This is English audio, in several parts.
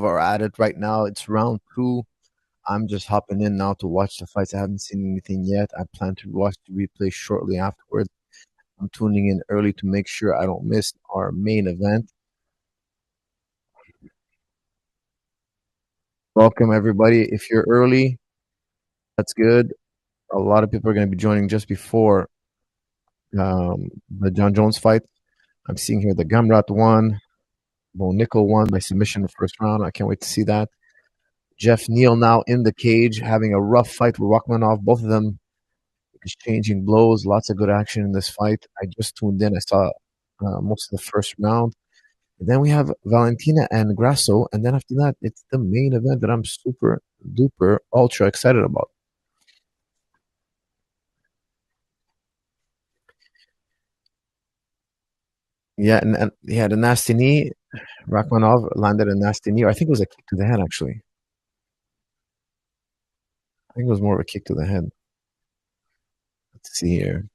are at it right now. It's round two. I'm just hopping in now to watch the fights. I haven't seen anything yet. I plan to watch the replay shortly afterwards. I'm tuning in early to make sure I don't miss our main event. Welcome, everybody. If you're early, that's good. A lot of people are going to be joining just before the John Jones fight. I'm seeing here the Gamrat won, Bo Nickel won by submission in the first round. I can't wait to see that. Jeff Neal now in the cage, having a rough fight with Rachmanov. Both of them exchanging blows. Lots of good action in this fight. I just tuned in. I saw most of the first round. And then we have Valentina and Grasso. And then after that, it's the main event that I'm super duper ultra excited about. Yeah, and he had a nasty knee. Rachmanov landed a nasty knee. Or I think it was a kick to the head, actually. I think it was more of a kick to the head. Let's see here.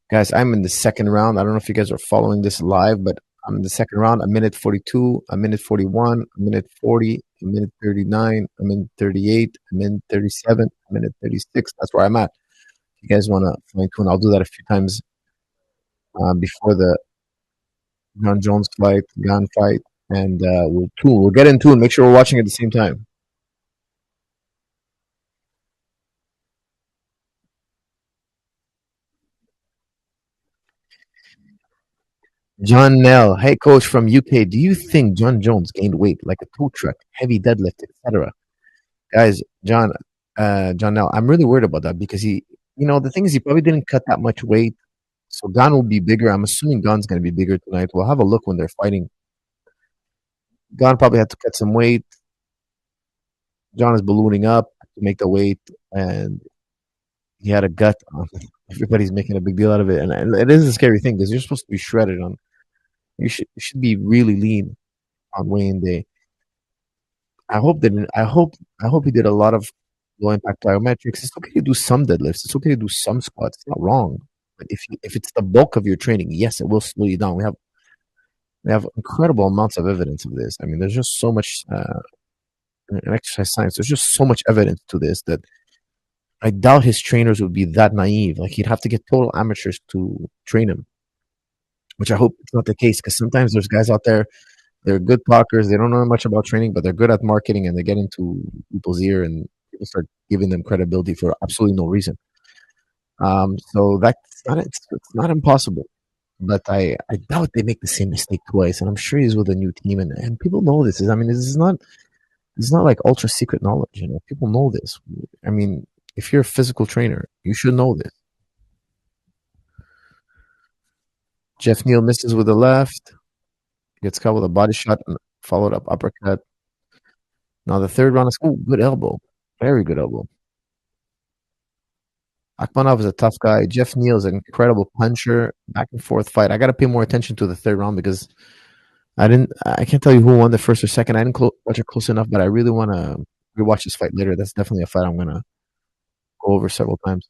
Guys, I'm in the second round. I don't know if you guys are following this live, but I'm in the second round. A minute 42, a minute 41, a minute 40, a minute 39, a minute 38, a minute 37, a minute 36. That's where I'm at. If you guys want to fine tune, I'll do that a few times before the John Jones fight, Gane fight, and we'll get into it. Make sure we're watching at the same time. John Nell, hey coach from UK, do you think John Jones gained weight like a tow truck, heavy deadlift, etc.? Guys, John Nell, I'm really worried about that because the thing is, he probably didn't cut that much weight, so Gon will be bigger. I'm assuming Gon's going to be bigger tonight. We'll have a look when they're fighting. Gon probably had to cut some weight. John is ballooning up to make the weight, and he had a gut. Everybody's making a big deal out of it, and it is a scary thing because you're supposed to be shredded on. You should be really lean on weigh-in day. I hope he did a lot of low impact plyometrics. It's okay to do some deadlifts. It's okay to do some squats. It's not wrong. But if it's the bulk of your training, yes, it will slow you down. We have incredible amounts of evidence of this. I mean, there's just so much in exercise science. There's just so much evidence to this that I doubt his trainers would be that naive. Like he'd have to get total amateurs to train him, which I hope it's not the case because sometimes there's guys out there. They're good talkers. They don't know much about training, but they're good at marketing, and they get into people's ear, and people start giving them credibility for absolutely no reason. So it's not impossible, but I doubt they make the same mistake twice. And I'm sure he's with a new team, and people know this. I mean, this is not like ultra secret knowledge. People know this. I mean, if you're a physical trainer, you should know this. Jeff Neal misses with the left, gets caught with a body shot and followed up uppercut. Now the third round is good elbow, very good elbow. Akhmanov is a tough guy. Jeff Neal is an incredible puncher. Back and forth fight. I got to pay more attention to the third round because I can't tell you who won the first or second. I didn't watch it close enough, but I really want to rewatch this fight later. That's definitely a fight I'm gonna go over several times.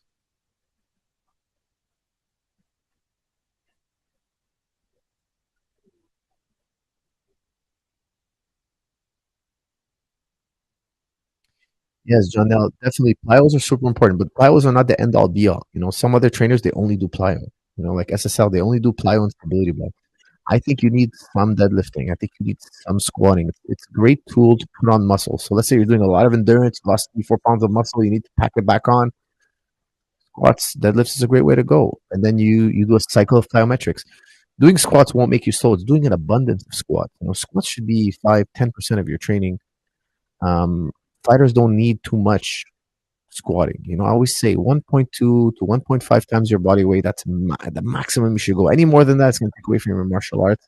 Yes, John. Now definitely plyos are super important, but plyos are not the end all be all. Some other trainers they only do plyo. Like SSL, they only do plyo and stability block. I think you need some deadlifting. I think you need some squatting. It's a great tool to put on muscle. So let's say you're doing a lot of endurance, lost 4 pounds of muscle, you need to pack it back on. Squats, deadlifts is a great way to go. And then you do a cycle of plyometrics. Doing squats won't make you slow. It's doing an abundance of squats. Squats should be 5-10% of your training. Um, Fighters don't need too much squatting. I always say 1.2 to 1.5 times your body weight. That's the maximum you should go. Any more than that, it's going to take away from your martial arts.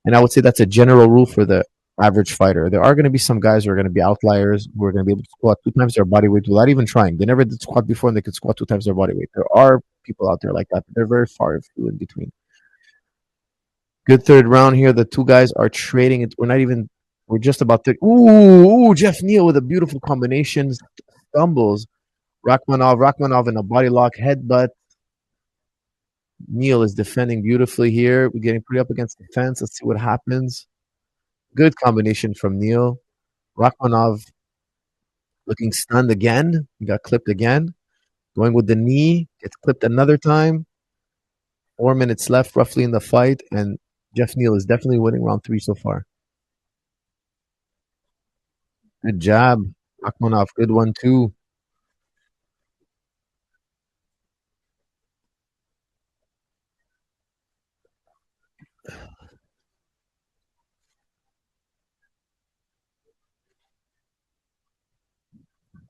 And I would say that's a general rule for the average fighter. There are going to be some guys who are going to be outliers who are going to be able to squat 2 times their body weight without even trying. They never did squat before and they could squat 2 times their body weight. There are people out there like that, but they're very far few in between. Good third round here. The two guys are trading it. We're just about to. Ooh, Jeff Neal with a beautiful combination. Stumbles. Rachmanov in a body lock headbutt. Neal is defending beautifully here. We're getting pretty up against the fence. Let's see what happens. Good combination from Neil. Rachmanov looking stunned again. He got clipped again. Going with the knee, gets clipped another time. 4 minutes left, roughly, in the fight, and Jeff Neal is definitely winning round three so far. Good jab, Rachmanov. Good one too.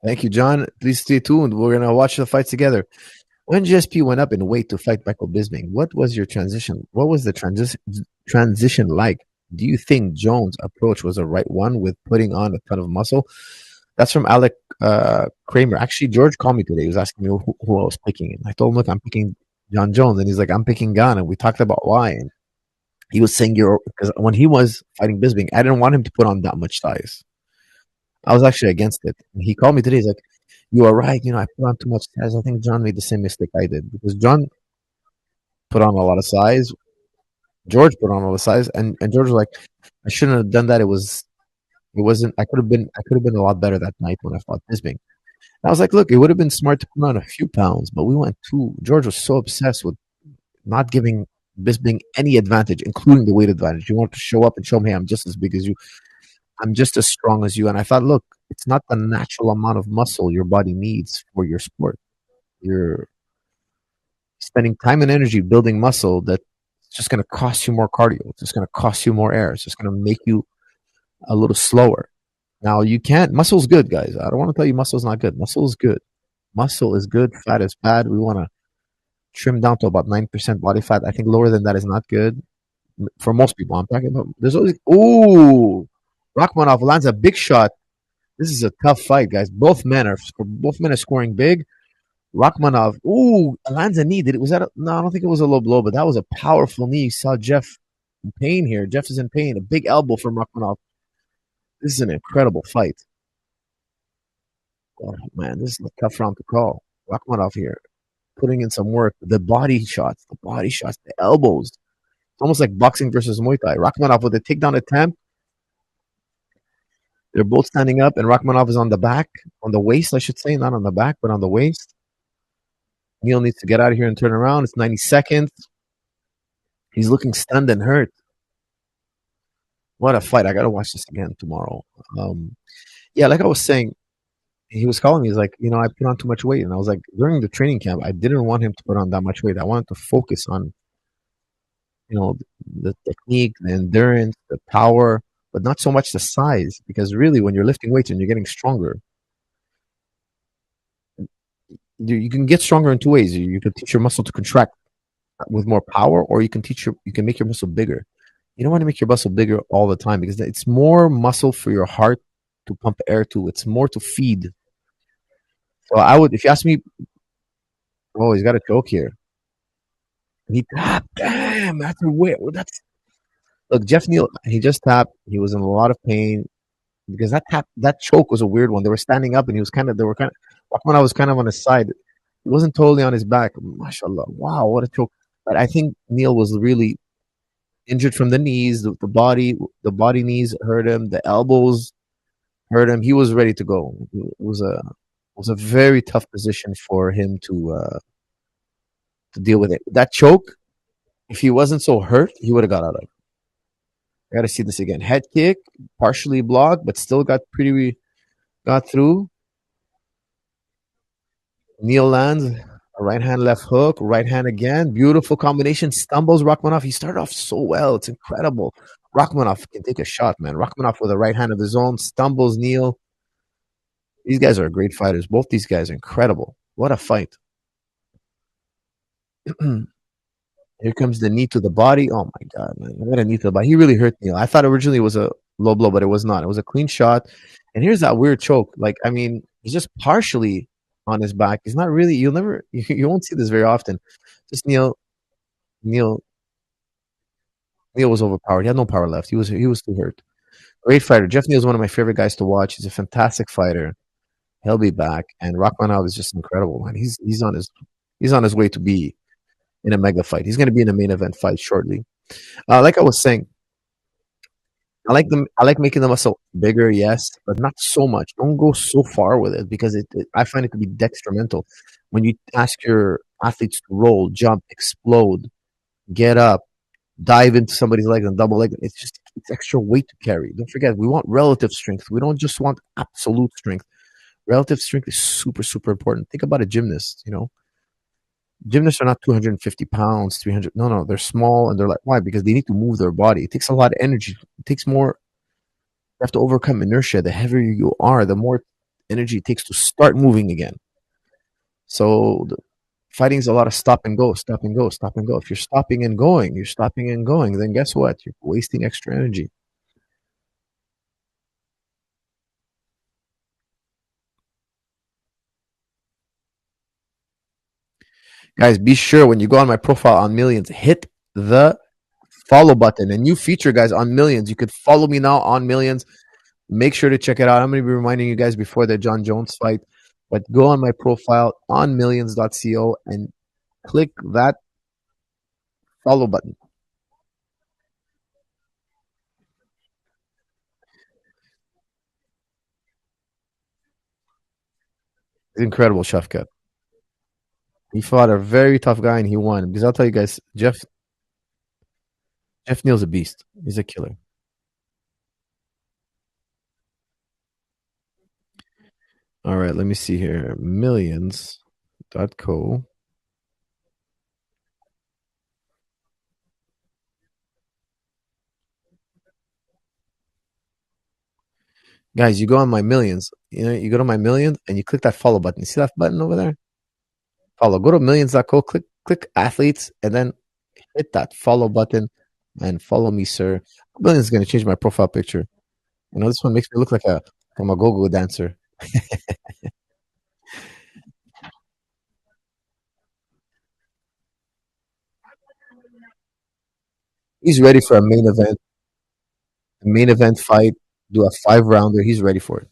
Thank you, John. Please stay tuned. We're gonna watch the fights together. When GSP went up in weight to fight Michael Bisping, what was your transition? What was the transition like? Do you think Jones' approach was the right one with putting on a ton of muscle? That's from Alec Kramer. Actually, George called me today. He was asking me who I was picking. And I told him, look, I'm picking John Jones. And he's like, I'm picking Gane. And we talked about why. And he was saying, because when he was fighting Bisping, I didn't want him to put on that much size. I was actually against it. And he called me today. He's like, you are right. I put on too much size. I think John made the same mistake I did because John put on a lot of size. George put on all the size, and George was like, I shouldn't have done that. It wasn't. I could have been a lot better that night when I fought Bisping. And I was like, look, it would have been smart to put on a few pounds, but we went too. George was so obsessed with not giving Bisping any advantage, including the weight advantage. He wanted to show up and show him, hey, I'm just as big as you. I'm just as strong as you. And I thought, look, it's not the natural amount of muscle your body needs for your sport. You're spending time and energy building muscle that's just going to cost you more cardio. It's just going to cost you more air. It's just going to make you a little slower. Now, you can't, muscle's good, guys. I don't want to tell you muscle's not good. Muscle is good. Muscle is good. Fat is bad. We want to trim down to about 9% body fat. I think lower than that is not good for most people. I'm talking about, there's always, ooh, Rachmanov lands a big shot. This is a tough fight, guys. Both men are scoring big. Rachmanov, ooh, lands a knee. No, I don't think it was a low blow, but that was a powerful knee. You saw Jeff in pain here. Jeff is in pain. A big elbow from Rachmanov. This is an incredible fight. Oh, man, this is a tough round to call. Rachmanov here, putting in some work. The elbows. It's almost like boxing versus Muay Thai. Rachmanov with a takedown attempt. They're both standing up, and Rachmanov is on the back, on the waist, I should say, not on the back, but on the waist. Neil needs to get out of here and turn around. It's 90 seconds. He's looking stunned and hurt. What a fight. I got to watch this again tomorrow. Yeah, like I was saying, he was calling me. He's like, I put on too much weight. And I was like, during the training camp, I didn't want him to put on that much weight. I wanted to focus on, the technique, the endurance, the power, but not so much the size. Because really, when you're lifting weights and you're getting stronger, you can get stronger in two ways. You can teach your muscle to contract with more power, or you can make your muscle bigger. You don't want to make your muscle bigger all the time because it's more muscle for your heart to pump air to. It's more to feed. So if you ask me, oh, he's got a choke here. And he tapped. Damn, that's a weird. Look, Jeff Neal. He just tapped. He was in a lot of pain because that choke was a weird one. They were standing up, and Wakman was kind of on his side. He wasn't totally on his back. MashaAllah. Wow, what a choke. But I think Neal was really injured from the knees. The body knees hurt him. The elbows hurt him. He was ready to go. It was a very tough position for him to deal with it. That choke, if he wasn't so hurt, he would have got out of it. I got to see this again. Head kick, partially blocked, but still got through. Neil lands a right hand, left hook, right hand again. Beautiful combination. Stumbles Rachmanov. He started off so well. It's incredible. Rachmanov can take a shot, man. Rachmanov with a right hand of his own. Stumbles Neil. These guys are great fighters. Both these guys are incredible. What a fight. Here comes the knee to the body. Oh my God, man. I got a knee to the body. He really hurt Neil. I thought originally it was a low blow, but it was not. It was a clean shot. And here's that weird choke. He's just partially on his back. He's not really, you won't see this very often. Just Neil was overpowered. He had no power left. He was too hurt. Great fighter. Jeff Neal is one of my favorite guys to watch. He's a fantastic fighter. He'll be back. And Rachmanov is just incredible, man. He's on his way to be in a mega fight. He's going to be in a main event fight shortly. Like I was saying, I like making the muscle bigger, yes, but not so much. Don't go so far with it because I find it to be detrimental. When you ask your athletes to roll, jump, explode, get up, dive into somebody's leg and double leg, it's extra weight to carry. Don't forget, we want relative strength. We don't just want absolute strength. Relative strength is super, super important. Think about a gymnast, Gymnasts are not 250 pounds, 300. No, no, they're small and they're like, why? Because they need to move their body. It takes a lot of energy. It takes more. You have to overcome inertia. The heavier you are, the more energy it takes to start moving again. So fighting is a lot of stop and go, stop and go, stop and go. If you're stopping and going, then guess what? You're wasting extra energy. Guys, be sure when you go on my profile on Millions, hit the follow button. A new feature, guys, on Millions. You could follow me now on Millions. Make sure to check it out. I'm going to be reminding you guys before the John Jones fight. But go on my profile on millions.co and click that follow button. It's incredible, Shafkat. He fought a very tough guy and he won. Because I'll tell you guys, Jeff Neal's a beast. He's a killer. All right, let me see here. Millions.co. Guys, you go on my millions. You go to my millions and you click that follow button. You see that button over there? Follow. Go to millions.co, click athletes, and then hit that follow button and follow me, sir. Millions is gonna change my profile picture. This one makes me look like a go-go dancer. He's ready for a main event fight, do a 5 rounder. He's ready for it.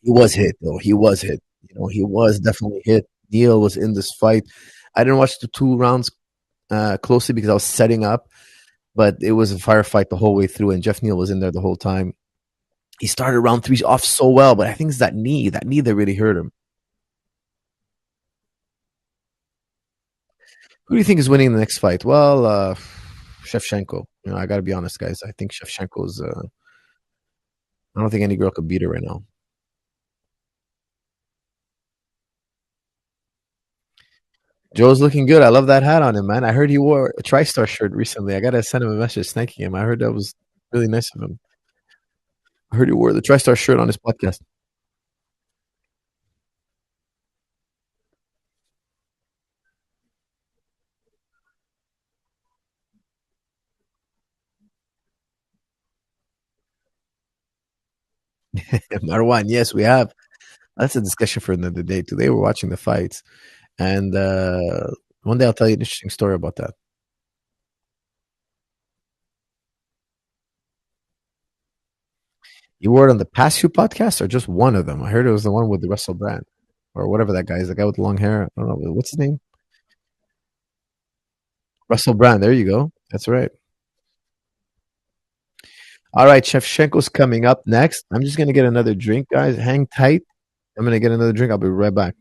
He was hit though. He was hit. He was definitely hit. Neil was in this fight. I didn't watch the 2 rounds closely because I was setting up, but it was a firefight the whole way through, and Jeff Neal was in there the whole time. He started round 3 off so well, but I think it's that knee that really hurt him. Who do you think is winning the next fight? Well, Shevchenko. I got to be honest, guys. I think Shevchenko's. I don't think any girl could beat her right now. Joe's looking good. I love that hat on him, man. I heard he wore a TriStar shirt recently. I gotta send him a message thanking him. I heard that was really nice of him. I heard he wore the TriStar shirt on his podcast. Marwan, yes, we have. That's a discussion for another day. Today we're watching the fights, and one day I'll tell you an interesting story about that. You wore it on the past few podcasts, or just one of them? I heard it was the one with the Russell Brand, or whatever that guy is. The guy with the long hair. I don't know what's his name. Russell Brand. There you go. That's right. All right, Shevchenko's coming up next. I'm just gonna get another drink, guys. Hang tight. I'm gonna get another drink. I'll be right back.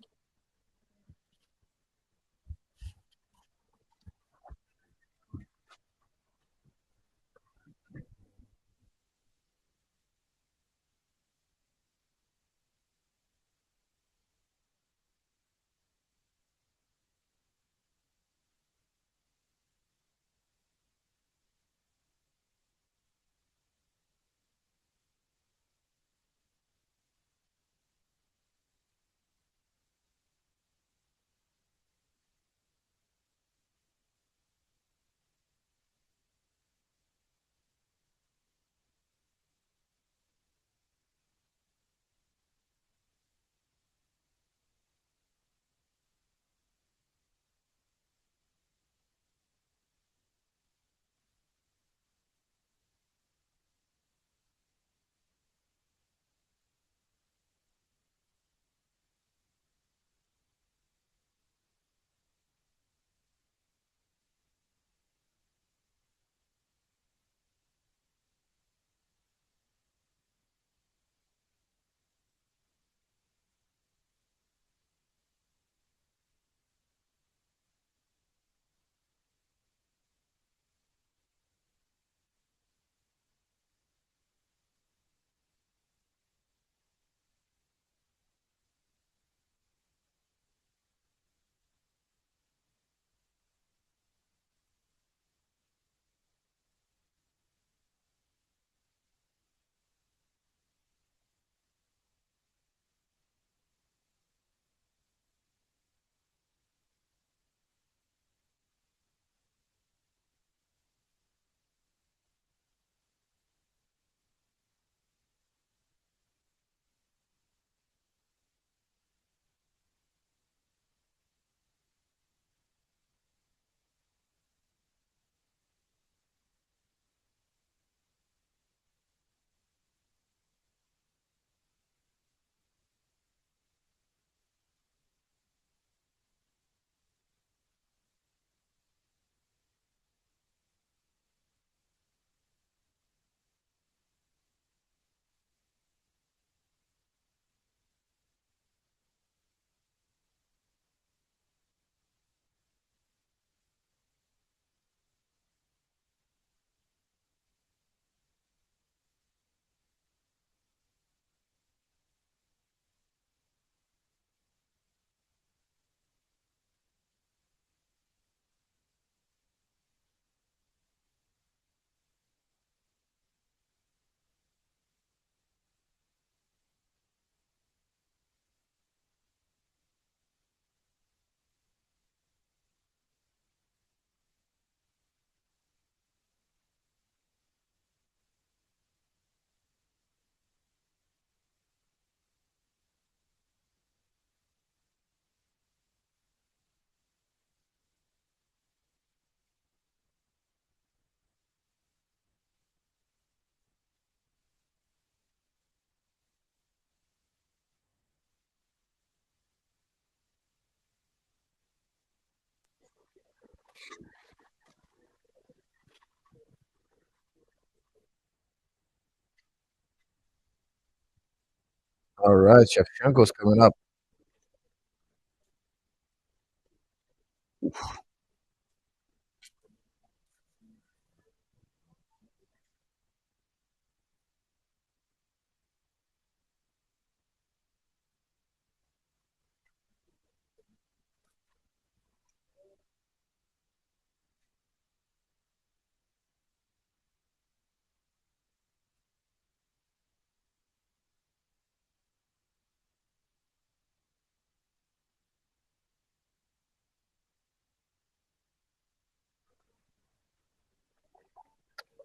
All right, Shevchenko's coming up.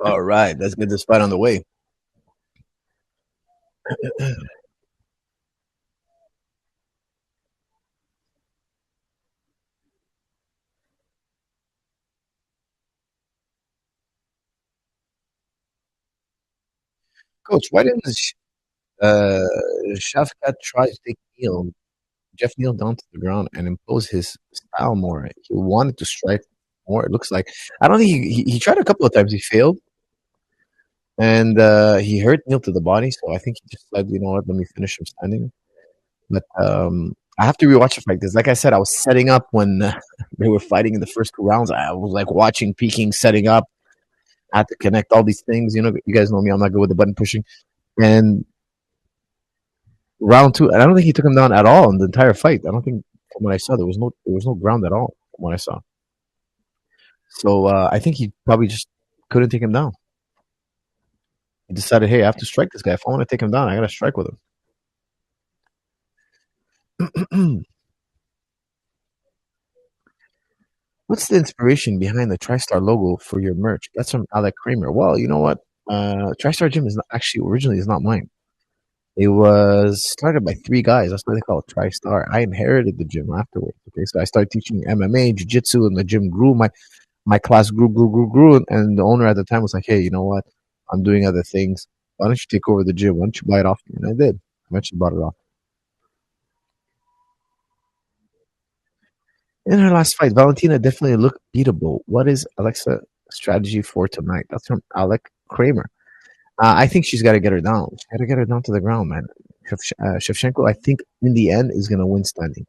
All right, let's get this fight on the way. Coach, why didn't uh, Shafkat try to take Jeff Neal down to the ground and impose his style more? He wanted to strike more. It looks like I don't think he tried a couple of times. He failed, and he hurt Neal to the body. So I think he just said, you know what, let me finish him standing. But I have to rewatch the fight because, like I said, I was setting up when they were fighting in the first two rounds. I was like watching, peeking, setting up. I had to connect all these things. You know, you guys know me. I'm not good with the button pushing. And round two, and I don't think he took him down at all in the entire fight. I don't think from what I saw there was no ground at all from what I saw. So I think he probably just couldn't take him down. He decided, hey, I have to strike this guy. If I want to take him down, I got to strike with him. What's the inspiration behind the TriStar logo for your merch? That's from Alec Kramer. Well, you know what? TriStar Gym is not, actually originally is not mine. It was started by three guys. That's why they call it TriStar. I inherited the gym afterwards. Okay, so I started teaching MMA, jiu-jitsu, and the gym grew. My class grew, and the owner at the time was like, "Hey, you know what? I'm doing other things. Why don't you take over the gym? Why don't you buy it off me?" And I did. Eventually bought it off. In her last fight, Valentina definitely looked beatable. What is Alexa' strategy for tonight? That's from Alec Kramer. I think she's got to get her down. She's got to get her down to the ground, man. Shevchenko, I think, in the end, is going to win standing.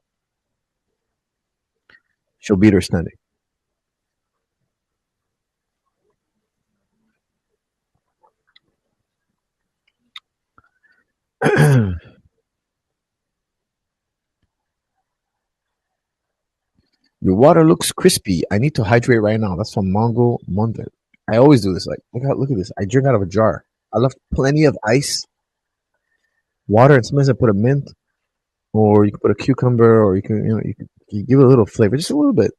She'll beat her standing. Your water looks crispy. I need to hydrate right now. That's from Mongo Monday. I always do this. Like, look at this. I drink out of a jar. I left plenty of ice, water, and sometimes I put a mint, or you can put a cucumber, or you give it a little flavor, just a little bit.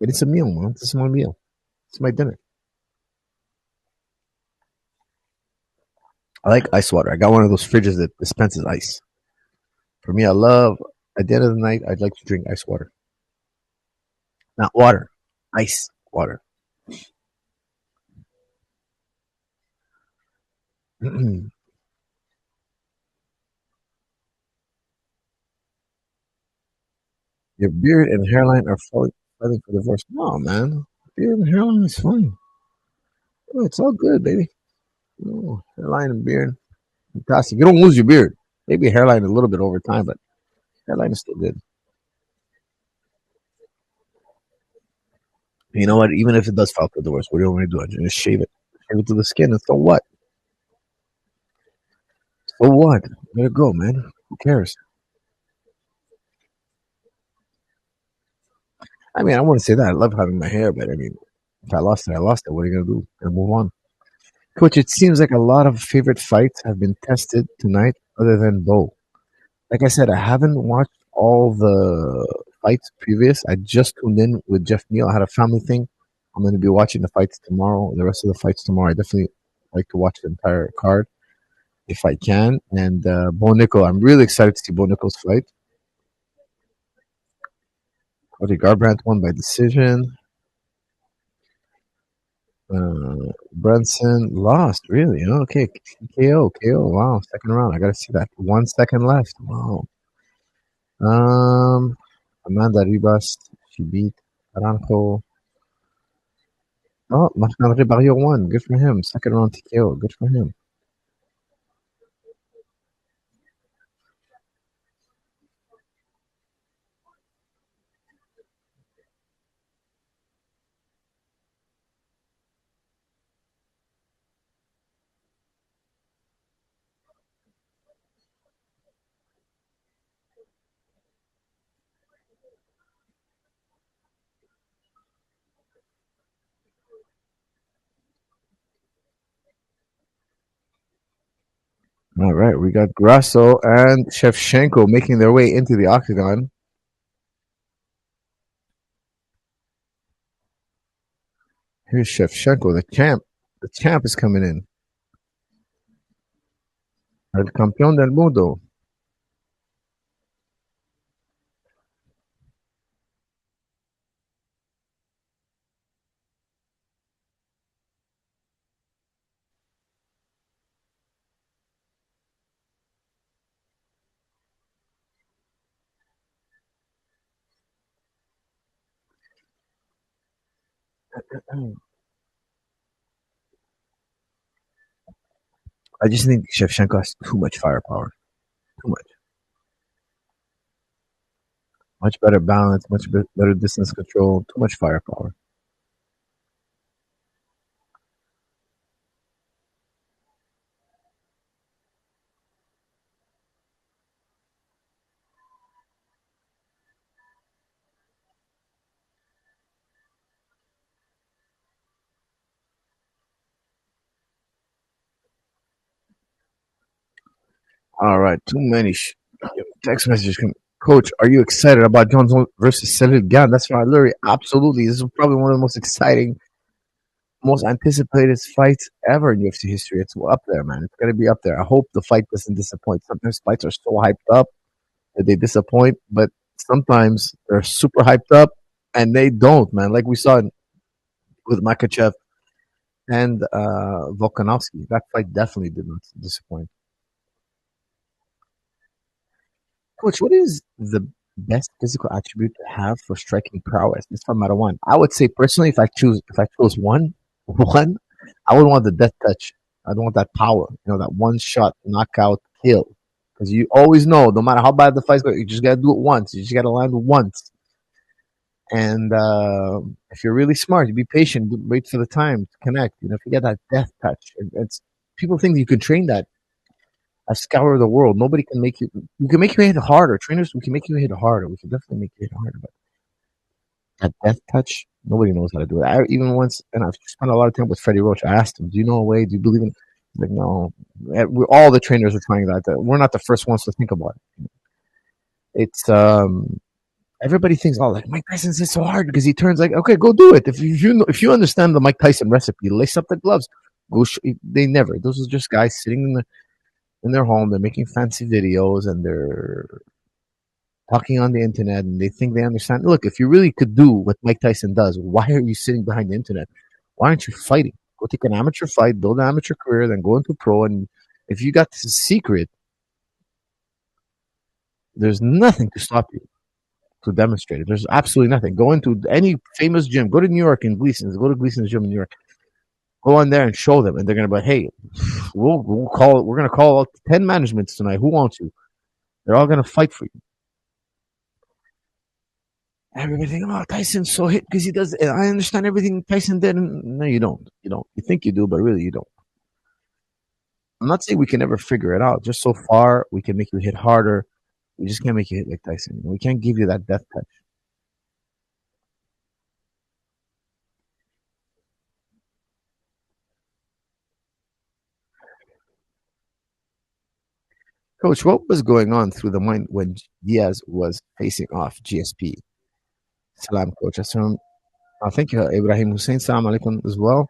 But it's a meal, man. This is my meal. It's my dinner. I like ice water. I got one of those fridges that dispenses ice. For me, I love. At the end of the night, I'd like to drink ice water, not water, ice water. Your beard and hairline are fighting for divorce. No, man. Beard and hairline is fine. Oh, it's all good, baby. No, hairline and beard, fantastic. You don't lose your beard. Maybe hairline a little bit over time, but hairline is still good. You know what? Even if it does file for divorce, what do you want me to do? I just shave it to the skin, and so what? So what? Let it go, man. Who cares? I mean, I want to say that I love having my hair, but I mean, if I lost it, I lost it. What are you gonna do? Gonna move on. Coach, it seems like a lot of favorite fights have been tested tonight, other than Bo. Like I said, I haven't watched all the fights previous. I just tuned in with Jeff Neal. I had a family thing. I'm going to be watching the fights tomorrow. The rest of the fights tomorrow. I definitely like to watch the entire card if I can. And Bo Nickel, I'm really excited to see Bo Nickel's fight. Cody Garbrandt won by decision. Brunson lost, really? Oh, okay, KO. Wow, second round. I got to see that. 1 second left. Wow. Um, Amanda Ribas, she beat Aranjo. Oh, Marc-André Barrier won. Good for him. Second round TKO. Good for him. All right, we got Grasso and Shevchenko making their way into the octagon. Here's Shevchenko, the champ. The champ is coming in. El campeón del mundo. I just think Shevchenko has too much firepower. Too much. Much better balance, better distance control, too much firepower. All right, too many text messages. Coach, are you excited about Jones versus Cyril Gane? That's right, Larry. Absolutely. This is probably one of the most exciting, most anticipated fights ever in UFC history. It's up there, man. It's gonna be up there. I hope the fight doesn't disappoint. Sometimes fights are so hyped up that they disappoint, but sometimes they're super hyped up and they don't, man. Like we saw with Makachev and Volkanovski. That fight definitely did not disappoint. Coach, what is the best physical attribute to have for striking prowess? This from matter one. I would say personally, if I chose one, I would want the death touch. I don't want that power. You know, that one shot knockout kill. Because you always know, no matter how bad the fight's going, you just gotta do it once. You just gotta land once. And if you're really smart, you be patient, wait for the time to connect. You know, if you get that death touch, it's people think you can train that. I scour the world. Nobody can make you. We can make you hit harder. Trainers, we can make you hit harder. We can definitely make you hit harder. But that death touch, nobody knows how to do it. I even once, and I've spent a lot of time with Freddie Roach. I asked him, "Do you know a way? Do you believe in?" He's like, no. All the trainers are trying that. We're not the first ones to think about it. It's everybody thinks, oh, like Mike Tyson's is so hard because he turns like, okay, go do it. If you understand the Mike Tyson recipe, lace up the gloves. They never. Those are just guys sitting in their home. They're making fancy videos and they're talking on the internet and they think they understand. Look, if you really could do what Mike Tyson does, why are you sitting behind the internet? Why aren't you fighting? Go take an amateur fight, build an amateur career, then go into pro. And if you got this secret, there's nothing to stop you to demonstrate it. There's absolutely nothing. Go into any famous gym. Go to New York and Gleason's. Go to Gleason's gym in New York. Go on there and show them, and they're gonna be like, "Hey, we'll call. We're gonna call out 10 managements tonight. Who wants you?" They're all gonna fight for you. Everybody think, "Oh, Tyson's so hit because he does." And I understand everything Tyson did. And no, you don't. You don't. You think you do, but really, you don't. I'm not saying we can never figure it out. Just so far, we can make you hit harder. We just can't make you hit like Tyson. We can't give you that death touch. Coach, what was going on through the mind when Diaz was facing off GSP? Salam, Coach. Thank you, Ibrahim Hussein. Salam alaikum as well.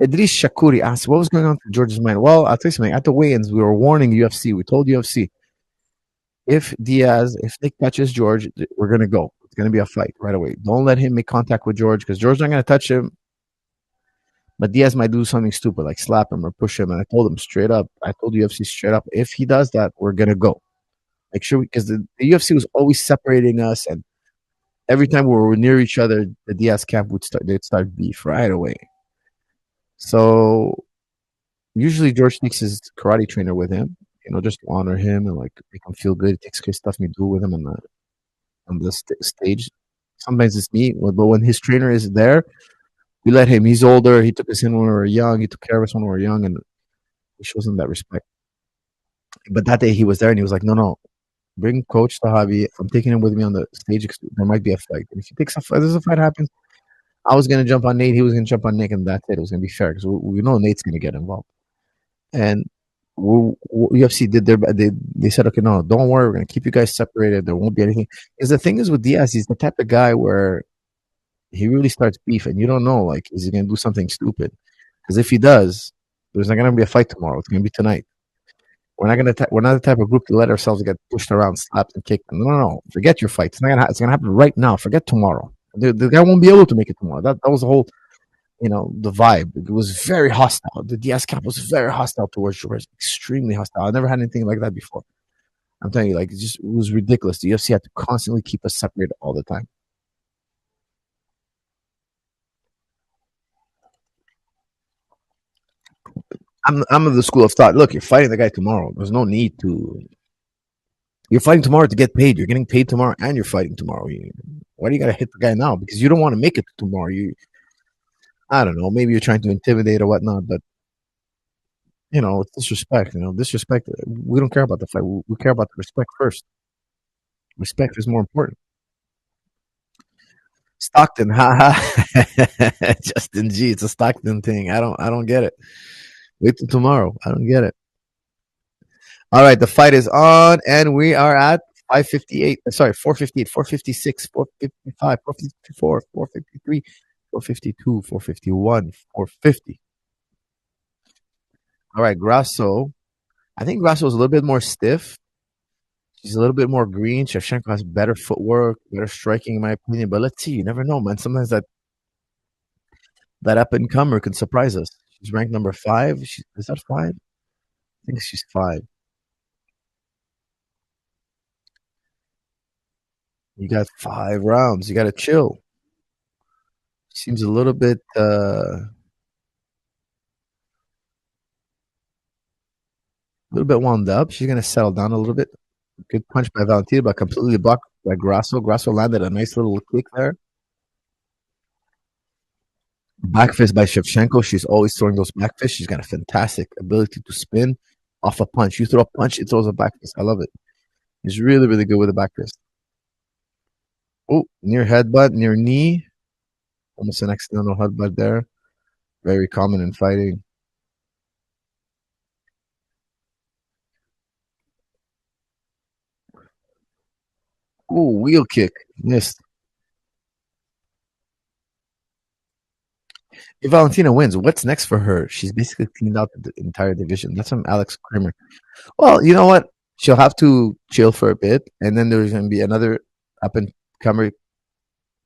Idris Shakuri asked, what was going on through George's mind? Well, I'll tell you something. At the weigh-ins, we were warning UFC. We told UFC, if Nick touches George, we're going to go. It's going to be a fight right away. Don't let him make contact with George because George's not going to touch him. But Diaz might do something stupid like slap him or push him. And I told him straight up, I told UFC straight up, if he does that, we're going to go. Make sure, because the UFC was always separating us. And every time we were near each other, the Diaz camp they'd start beef right away. So usually George takes his karate trainer with him, just to honor him and like make him feel good. He takes his stuff me do with him on the stage. Sometimes it's me, but when his trainer is there, we let him. He's older. He took us in when we were young. He took care of us when we were young, and he shows him that respect. But that day he was there, and he was like, "No, no, bring Coach Zahabi. I'm taking him with me on the stage. There might be a fight. And if he takes a fight, there's a fight happens. I was gonna jump on Nate. He was gonna jump on Nick, and that's it. It was gonna be fair because we know Nate's gonna get involved. And UFC did they said, okay, no, don't worry, we're gonna keep you guys separated. There won't be anything. Because the thing is with Diaz, he's the type of guy where he really starts beef, and you don't know, like, is he gonna do something stupid? Because if he does, there's not gonna be a fight tomorrow. It's gonna be tonight. We're not the type of group to let ourselves get pushed around, slapped, and kicked. No, no, no. Forget your fight. It's gonna happen right now. Forget tomorrow. The guy won't be able to make it tomorrow. That was the whole, the vibe. It was very hostile. The DS camp was very hostile towards George, extremely hostile. I never had anything like that before. I'm telling you, like, it was ridiculous. The UFC had to constantly keep us separated all the time. I'm of the school of thought. Look, you're fighting the guy tomorrow. There's no need to. You're fighting tomorrow to get paid. You're getting paid tomorrow, and you're fighting tomorrow. Why do you got to hit the guy now? Because you don't want to make it tomorrow. I don't know. Maybe you're trying to intimidate or whatnot, but it's disrespect. Disrespect. We don't care about the fight. We care about the respect first. Respect is more important. Stockton, haha. Justin G. It's a Stockton thing. I don't get it. Wait till tomorrow. I don't get it. All right, the fight is on, and we are at 5:58. Sorry, 4:58, 4:56, 4:55, 4:54, 4:53, 4:52, 4:51, 4:50. All right, Grasso. I think Grasso is a little bit more stiff. She's a little bit more green. Shevchenko has better footwork, better striking, in my opinion. But let's see. You never know, man. Sometimes that up and comer can surprise us. She's ranked number 5. Is that 5? I think she's 5. You got 5 rounds. You got to chill. Seems a little bit wound up. She's gonna settle down a little bit. Good punch by Valentina, but completely blocked by Grasso. Grasso landed a nice little kick there. Back fist by Shevchenko. She's always throwing those back fists. She's got a fantastic ability to spin off a punch. You throw a punch, it throws a back fist. I love it. He's really, really good with the back fist. Oh, near headbutt, near knee. Almost an accidental headbutt there. Very common in fighting. Oh, wheel kick. Missed. If Valentina wins, what's next for her? She's basically cleaned out the entire division. That's from Alex Kramer. Well, you know what? She'll have to chill for a bit, and then there's going to be another up and comer.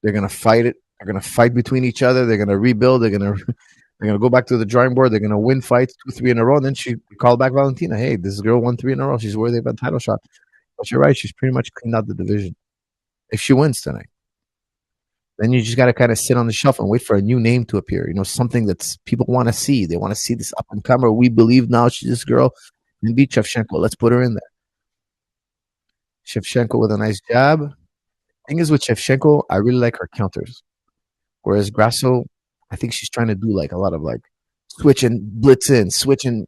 They're going to fight it. They're going to fight between each other. They're going to rebuild. They're gonna go back to the drawing board. They're gonna win fights 2, 3 in a row. And then she called back Valentina. Hey, this girl won 3 in a row. She's worthy of a title shot. But you're right. She's pretty much cleaned out the division. If she wins tonight, then you just got to kind of sit on the shelf and wait for a new name to appear. Something that's people want to see. They want to see this up and comer. We believe now she's this girl and beat Shevchenko. Let's put her in there. Shevchenko with a nice jab. Thing is with Shevchenko, I really like her counters. Whereas Grasso, I think she's trying to do like a lot of like switch and blitz in, switch and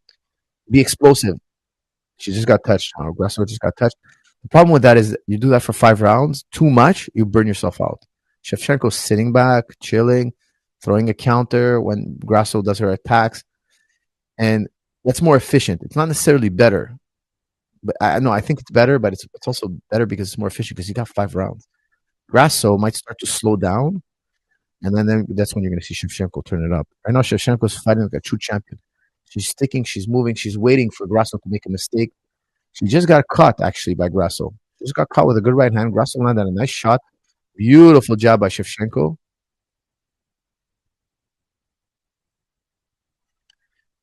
be explosive. She just got touched. Grasso just got touched. The problem with that is you do that for 5 rounds, too much, you burn yourself out. Shevchenko's sitting back, chilling, throwing a counter when Grasso does her attacks, and that's more efficient. It's not necessarily better, but I think it's better, but it's also better because it's more efficient because you got 5 rounds. Grasso might start to slow down, and then that's when you're going to see Shevchenko turn it up. Right now, Shevchenko's fighting like a true champion. She's sticking, she's moving, she's waiting for Grasso to make a mistake. She just got caught, actually, by Grasso. She just got caught with a good right hand. Grasso landed a nice shot. Beautiful job by Shevchenko.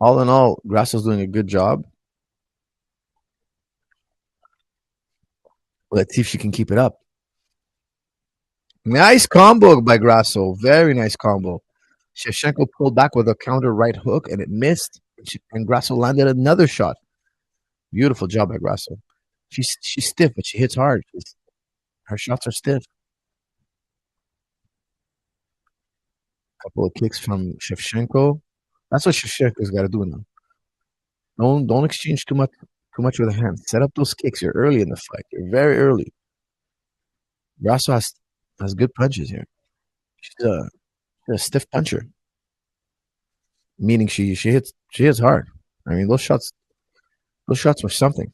All in all, Grasso's doing a good job. Let's see if she can keep it up. Nice combo by Grasso. Very nice combo. Shevchenko pulled back with a counter right hook, and it missed. And Grasso landed another shot. Beautiful job by Grasso. She's stiff, but she hits hard. Her shots are stiff. Couple of kicks from Shevchenko. That's what Shevchenko's got to do now. Don't exchange too much with the hands. Set up those kicks. You're early in the fight. You're very early. Grasso has good punches here. She's a stiff puncher, meaning she hits hard. I mean those shots were something.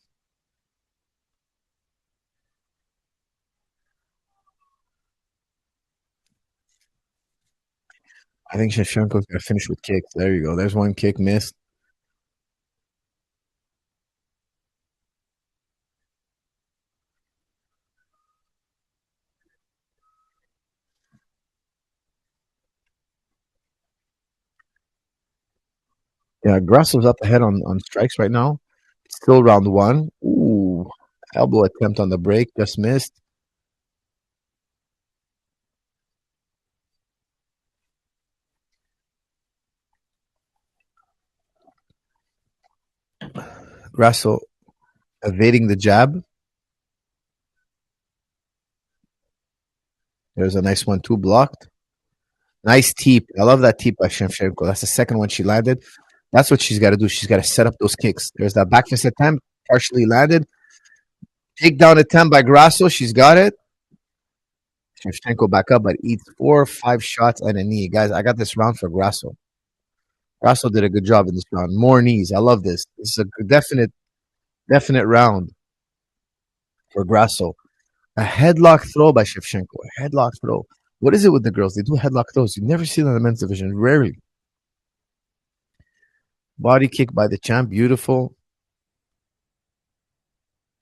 I think Shevchenko's gonna finish with kicks. There you go. There's one kick missed. Yeah, Grasso's up ahead on strikes right now. It's still round one. Ooh, elbow attempt on the break, just missed. Grasso evading the jab. There's a nice one, two blocked. Nice teep. I love that teep by Shevchenko. That's the second one she landed. That's what she's got to do. She's got to set up those kicks. There's that back fist attempt, partially landed. Takedown attempt by Grasso. She's got it. Shevchenko back up, but eats 4 or 5 shots and a knee. Guys, I got this round for Grasso. Grasso did a good job in this round. More knees. I love this. This is a definite round for Grasso. A headlock throw by Shevchenko. A headlock throw. What is it with the girls? They do headlock throws. You never see them in the men's division. Rarely. Body kick by the champ. Beautiful.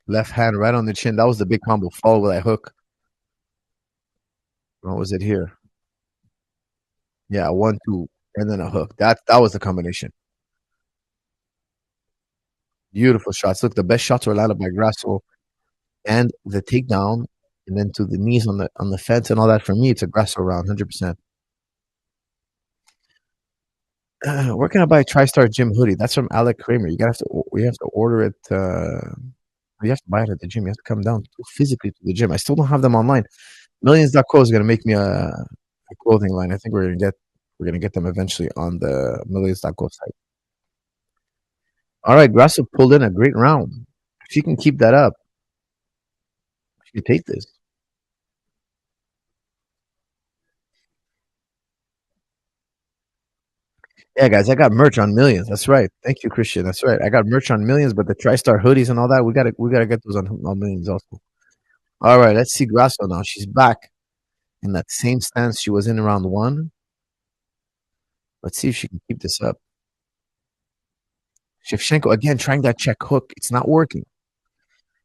Left hand right on the chin. That was the big combo. Follow with that hook. What was it here? Yeah, 1-2, and then a hook. That was the combination. Beautiful shots. Look, the best shots were landed by Grasso, and the takedown, and then to the knees on the fence and all that. For me, it's a Grasso round, 100%. Where can I buy a TriStar Gym hoodie? That's from Alec Kramer. We have to order it. You have to buy it at the gym. You have to come down physically to the gym. I still don't have them online. Millions.co is going to make me a clothing line. I think we're gonna get them eventually on the Millions.co site. All right, Grasso pulled in a great round. If she can keep that up, she can take this. Yeah, guys, I got merch on Millions. That's right. Thank you, Christian. That's right. I got merch on Millions, but the TriStar hoodies and all that, we gotta get those on Millions also. All right, let's see Grasso now. She's back in that same stance she was in round one. Let's see if she can keep this up. Shevchenko again trying that check hook. It's not working.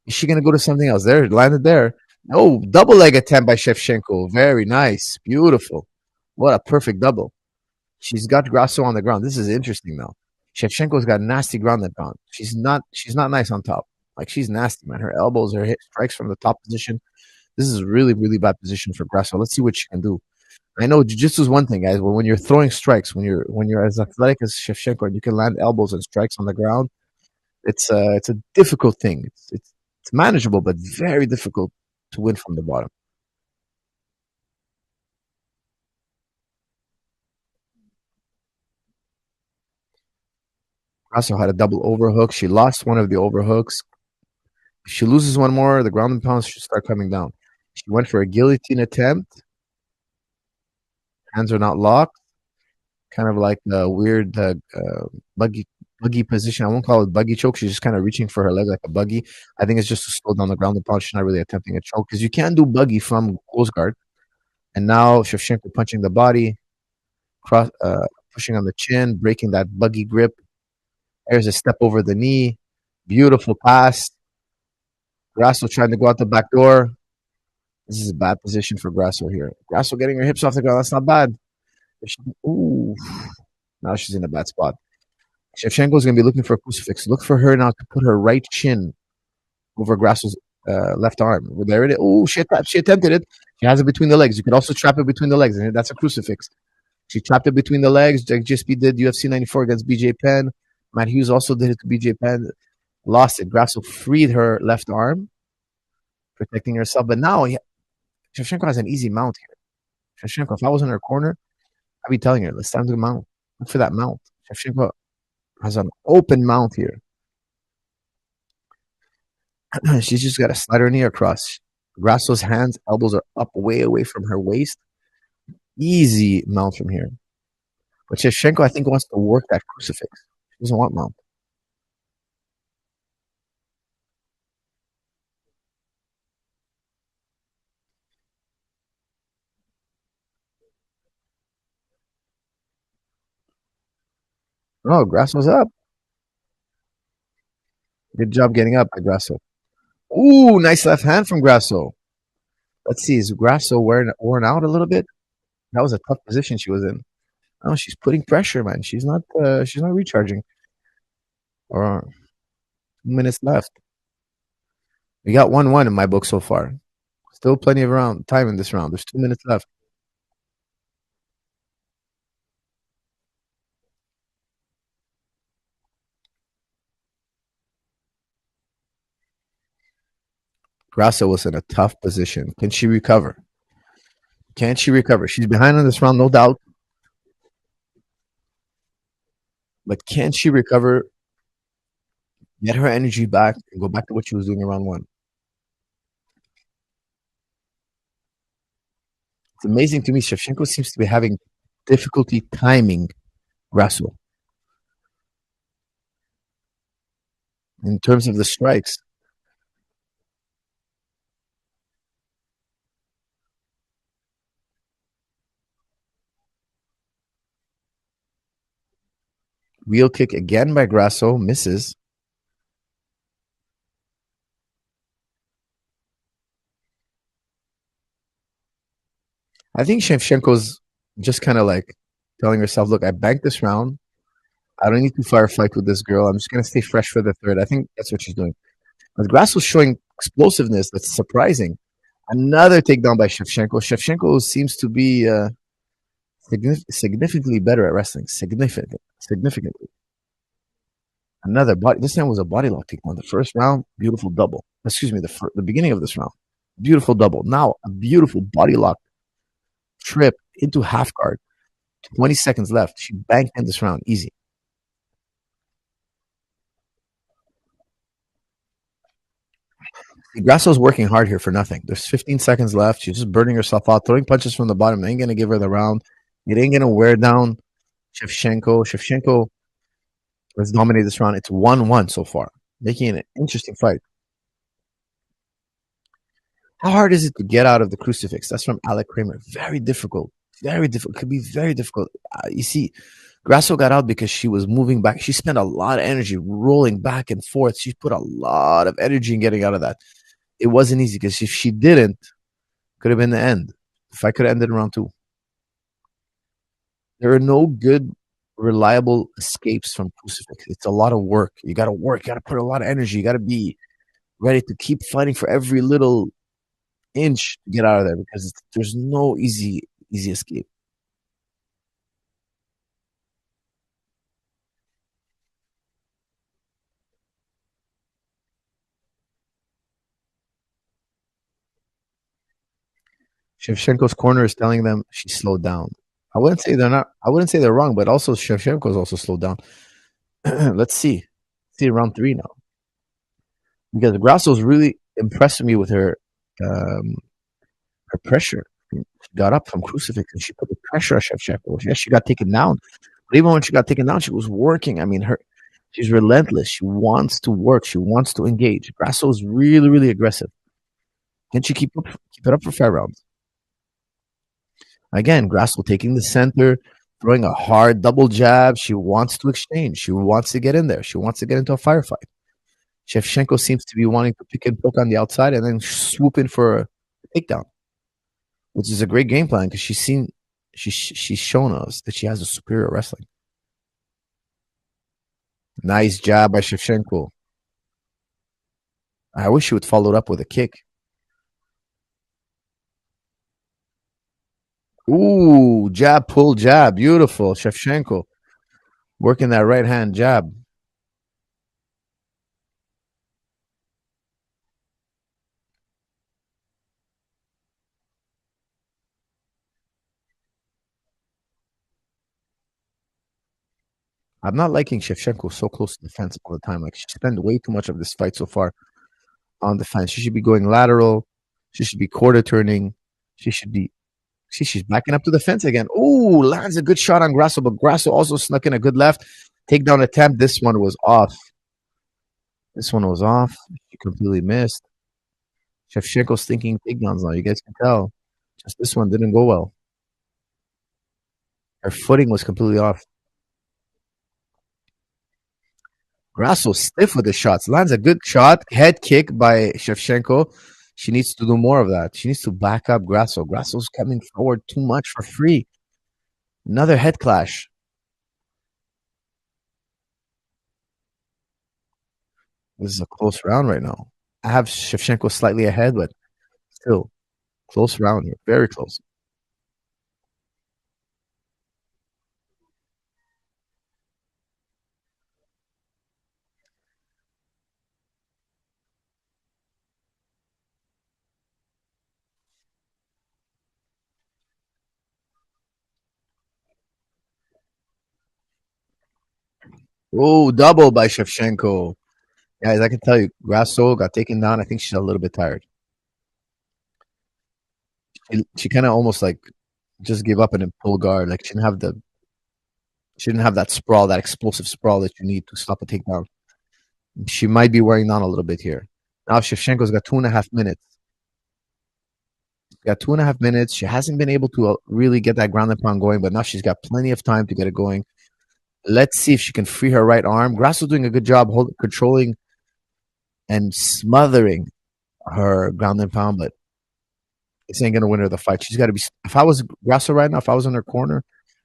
Is she going to go to something else? There, landed there. Oh, double leg attempt by Shevchenko. Very nice. Beautiful. What a perfect double. She's got Grasso on the ground. This is interesting now. Shevchenko's got nasty ground and pound. She's not nice on top. Like she's nasty, man. Her elbows are hit strikes from the top position. This is really, really bad position for Grasso. Let's see what she can do. I know jiu-jitsu is one thing, guys, but when you're throwing strikes, when you're as athletic as Shevchenko and you can land elbows and strikes on the ground, it's a difficult thing. It's manageable, but very difficult to win from the bottom. Grasso had a double overhook. She lost one of the overhooks. If she loses one more, the ground and pounds should start coming down. She went for a guillotine attempt. Hands are not locked. Kind of like a weird buggy position. I won't call it buggy choke. She's just kind of reaching for her leg like a buggy. I think it's just to slow down the ground and pound. She's not really attempting a choke because you can't do buggy from close guard. And now Shevchenko punching the body, cross, pushing on the chin, breaking that buggy grip. There's a step over the knee. Beautiful pass. Grasso trying to go out the back door. This is a bad position for Grasso here. Grasso getting her hips off the ground. That's not bad. Ooh. Now she's in a bad spot. Shevchenko is going to be looking for a crucifix. Look for her now to put her right chin over Grasso's left arm. There it is. Oh, she attempted it. She has it between the legs. You could also trap it between the legs, and that's a crucifix. She trapped it between the legs. Like GSP did UFC 94 against BJ Penn. Matt Hughes also did it to BJ Penn. Lost it. Grasso freed her left arm, protecting herself. But now Shevchenko has an easy mount here. Shevchenko, if I was in her corner, I'd be telling her, let's stand to the mount. Look for that mount. Shevchenko has an open mount here. She's just got to slide her knee across. Grasso's hands, elbows are up way away from her waist. Easy mount from here. But Shevchenko, I think, wants to work that crucifix. She doesn't want mount. Oh, Grasso's up. Good job getting up by Grasso. Ooh, nice left hand from Grasso. Let's see, is Grasso worn out a little bit? That was a tough position she was in. Oh, she's putting pressure, man. She's not recharging. Or 2 minutes left. We got 1-1 in my book so far. Still plenty of time in this round. There's 2 minutes left. Grasso was in a tough position. Can she recover? Can she recover? She's behind on this round, no doubt. But can she recover, get her energy back, and go back to what she was doing in round one? It's amazing to me. Shevchenko seems to be having difficulty timing Grasso in terms of the strikes. Wheel kick again by Grasso, misses. I think Shevchenko's just kind of like telling herself, look, I banked this round. I don't need to firefight with this girl. I'm just going to stay fresh for the third. I think that's what she's doing. But Grasso's showing explosiveness that's surprising. Another takedown by Shevchenko. Shevchenko seems to be significantly better at wrestling. Significantly. Another body. This time was a body lock takedown. The first round, beautiful double. Excuse me, the beginning of this round, beautiful double. Now a beautiful body lock trip into half guard. 20 seconds left. She banked in this round, easy. Grasso's working hard here for nothing. There's 15 seconds left. She's just burning herself out, throwing punches from the bottom. It ain't going to give her the round. It ain't going to wear down Shevchenko. Shevchenko has dominated this round. It's 1-1 so far, making it an interesting fight. How hard is it to get out of the crucifix? That's from Alec Kramer. Very difficult. Very difficult. Could be very difficult. You see, Grasso got out because she was moving back. She spent a lot of energy rolling back and forth. She put a lot of energy in getting out of that. It wasn't easy because if she didn't, could have been the end. The fight could have ended in round two. There are no good, reliable escapes from crucifix. It's a lot of work. You got to work. You got to put a lot of energy. You got to be ready to keep fighting for every little inch to get out of there because there's no easy escape. Shevchenko's corner is telling them she slowed down. I wouldn't say they're not. I wouldn't say they're wrong, but also Shevchenko's also slowed down. Let's see. See round three now because Grasso's really impressed me with um, her pressure. She got up from crucifix and she put the pressure on Shevchenko. Yes, she got taken down, but even when she got taken down, she was working. I mean, she's relentless. She wants to work. She wants to engage. Grasso's really aggressive. Can she keep it up for 5 rounds? Again, Grasso taking the center, throwing a hard double jab. She wants to exchange. She wants to get in there. She wants to get into a firefight. Shevchenko seems to be wanting to pick and poke on the outside and then swoop in for a takedown, which is a great game plan because she's shown us that she has a superior wrestling. Nice jab by Shevchenko. I wish she would follow it up with a kick. Ooh, jab, pull, jab. Beautiful. Shevchenko working that right hand jab. I'm not liking Shevchenko so close to the fence all the time. Like she spent way too much of this fight so far on the fence. She should be going lateral. She should be quarter turning. She should be. See, she's backing up to the fence again. Ooh, lands a good shot on Grasso, but Grasso also snuck in a good left takedown attempt. This one was off. This one was off. She completely missed. Shevchenko's thinking takedowns now. You guys can tell. Just this one didn't go well. Her footing was completely off. Grasso stiff with the shots. Lands a good shot. Head kick by Shevchenko. She needs to do more of that. She needs to back up Grasso. Grasso's coming forward too much for free. Another head clash. This is a close round right now. I have Shevchenko slightly ahead, but still close round here. Very close. Oh, double by Shevchenko. Guys, I can tell you, Grasso got taken down. I think she's a little bit tired. She kind of almost like just gave up and then pull guard. Like she didn't have that sprawl, that explosive sprawl that you need to stop a takedown. She might be wearing down a little bit here. Now Shevchenko's got 2.5 minutes. Got 2.5 minutes. She hasn't been able to really get that ground and pound going, but now she's got plenty of time to get it going. Let's see if she can free her right arm. Grasso doing a good job controlling and smothering her ground and pound, but this ain't gonna win her the fight. She's got to be. If I was Grasso right now, if I was in her corner,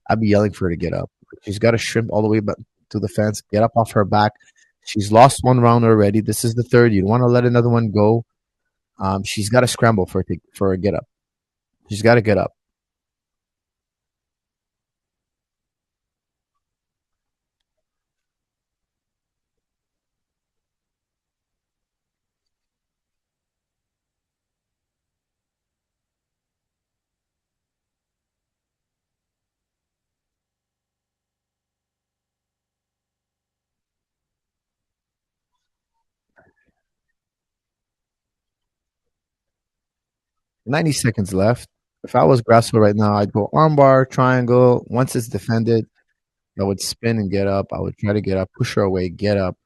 I'd be yelling for her to get up. She's got to shrimp all the way back to the fence, get up off her back. She's lost one round already. This is the third. You don't want to let another one go. She's got to scramble for a get up. She's got to get up. 90 seconds left. If I was Grasso right now, I'd go armbar, triangle. Once it's defended, I would spin and get up. I would try to get up, push her away, get up.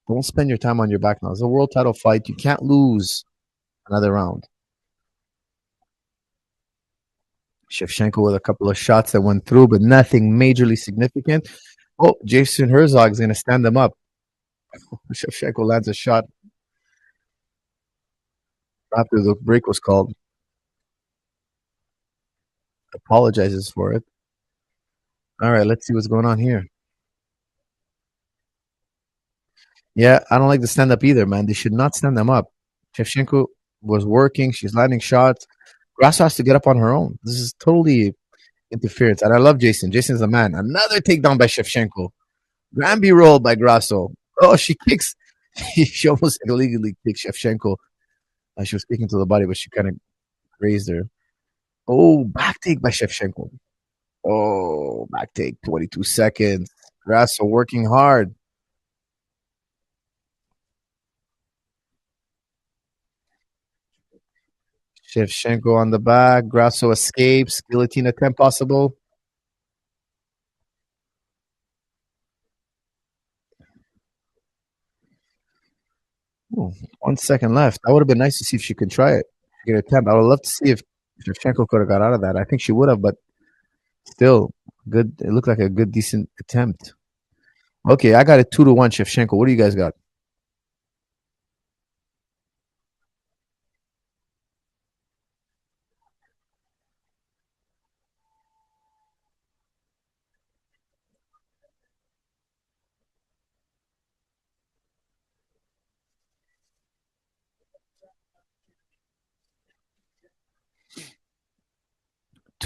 Don't spend your time on your back now. It's a world title fight. You can't lose another round. Shevchenko with a couple of shots that went through, but nothing majorly significant. Oh, Jason Herzog is going to stand them up. Shevchenko lands a shot after the break was called. Apologizes for it. All right, let's see what's going on here. Yeah, I don't like the stand up either, man. They should not stand them up. Shevchenko was working. She's landing shots. Grasso has to get up on her own. This is totally interference. And I love Jason. Jason's a man. Another takedown by Shevchenko. Granby roll by Grasso. Oh, she kicks. She almost illegally kicked Shevchenko. She was kicking to the body, but she kind of grazed her. Oh, back take by Shevchenko. Oh, back take, 22 seconds. Grasso working hard. Shevchenko on the back. Grasso escapes. Guillotine attempt possible. Ooh, 1 second left. That would have been nice to see if she could try it. She could attempt. I would love to see if Shevchenko could have got out of that. I think she would have, but still, good. It looked like a good, decent attempt. Okay, I got it 2-1 Shevchenko. What do you guys got?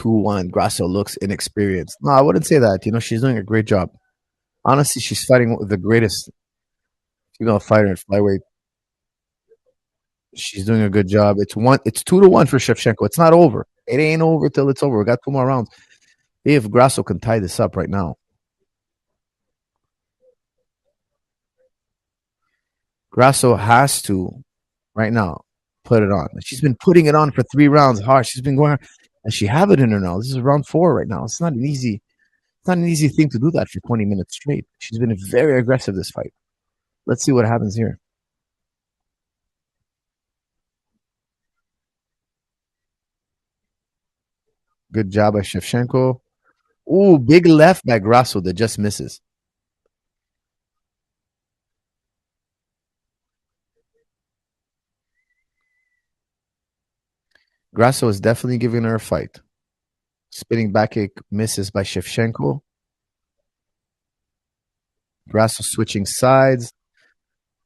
2-1. Grasso looks inexperienced. No, I wouldn't say that. She's doing a great job. Honestly, she's fighting with the greatest female fighter in flyweight. She's doing a good job. It's 2-1 for Shevchenko. It's not over. It ain't over till it's over. We got 2 more rounds. If Grasso can tie this up right now, Grasso has to right now put it on. She's been putting it on for 3 rounds hard. She's been going, and she have it in her now. This is round 4 right now. It's not an easy thing to do that for 20 minutes straight. She's been very aggressive this fight. Let's see what happens here. Good job by Shevchenko. Ooh, big left by Grasso that just misses. Grasso is definitely giving her a fight. Spinning back kick misses by Shevchenko. Grasso switching sides.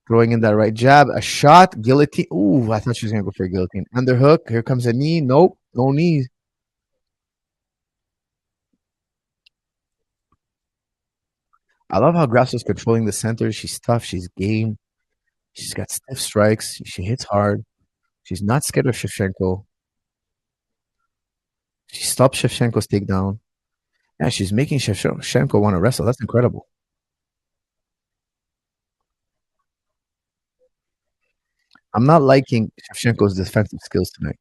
Throwing in that right jab. A shot. Guillotine. Ooh, I thought she was going to go for a guillotine. Underhook. Here comes a knee. Nope. No knee. I love how Grasso's controlling the center. She's tough. She's game. She's got stiff strikes. She hits hard. She's not scared of Shevchenko. She stopped Shevchenko's takedown. Yeah, she's making Shevchenko want to wrestle. That's incredible. I'm not liking Shevchenko's defensive skills tonight.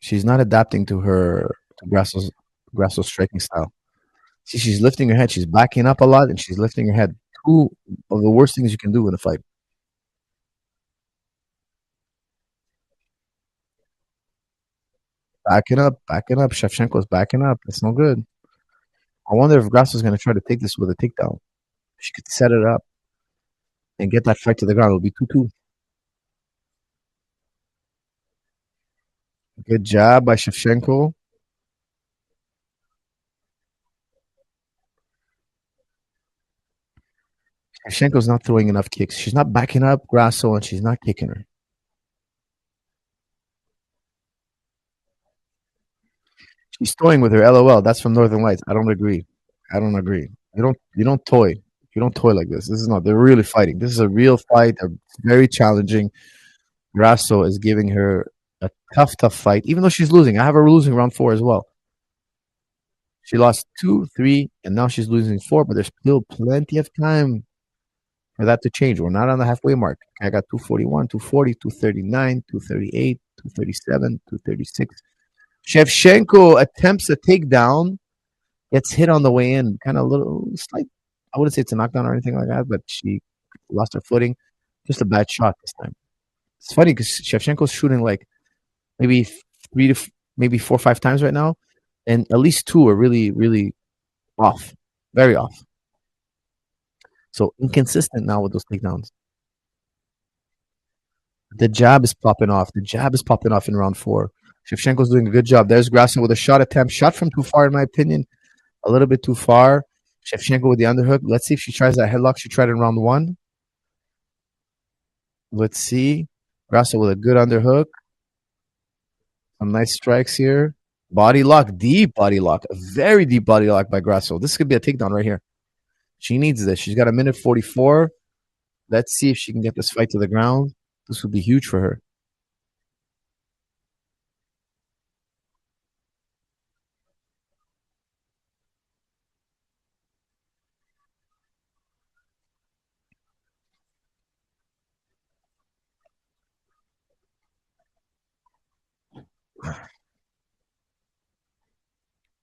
She's not adapting to Grasso's striking style. See, she's lifting her head. She's backing up a lot, and she's lifting her head. Two of the worst things you can do in a fight. Backing up. Shevchenko's backing up. That's no good. I wonder if Grasso's going to try to take this with a takedown. She could set it up and get that fight to the ground. It'll be 2-2. Good job by Shevchenko. Shevchenko's not throwing enough kicks. She's not backing up Grasso, and she's not kicking her. She's toying with her. LOL. That's from Northern Lights. I don't agree. I don't agree. You don't toy. You don't toy like this. This is not. They're really fighting. This is a real fight. Very challenging. Grasso is giving her a tough fight, even though she's losing. I have her losing round 4 as well. She lost 2, 3, and now she's losing 4. But there's still plenty of time for that to change. We're not on the halfway mark. I got 241, 240, 239, 238, 237, 236. Shevchenko attempts a takedown, gets hit on the way in, kind of a little slight. I wouldn't say it's a knockdown or anything like that, but she lost her footing. Just a bad shot this time. It's funny because Shevchenko's shooting like maybe 3 to maybe 4 or 5 times right now, and at least 2 are really, really off, very off. So inconsistent now with those takedowns. The jab is popping off. The jab is popping off in round 4. Shevchenko's doing a good job. There's Grasso with a shot attempt. Shot from too far, in my opinion. A little bit too far. Shevchenko with the underhook. Let's see if she tries that headlock she tried in round 1. Let's see. Grasso with a good underhook. Some nice strikes here. Body lock. Deep body lock. A very deep body lock by Grasso. This could be a takedown right here. She needs this. She's got a minute 44. Let's see if she can get this fight to the ground. This would be huge for her.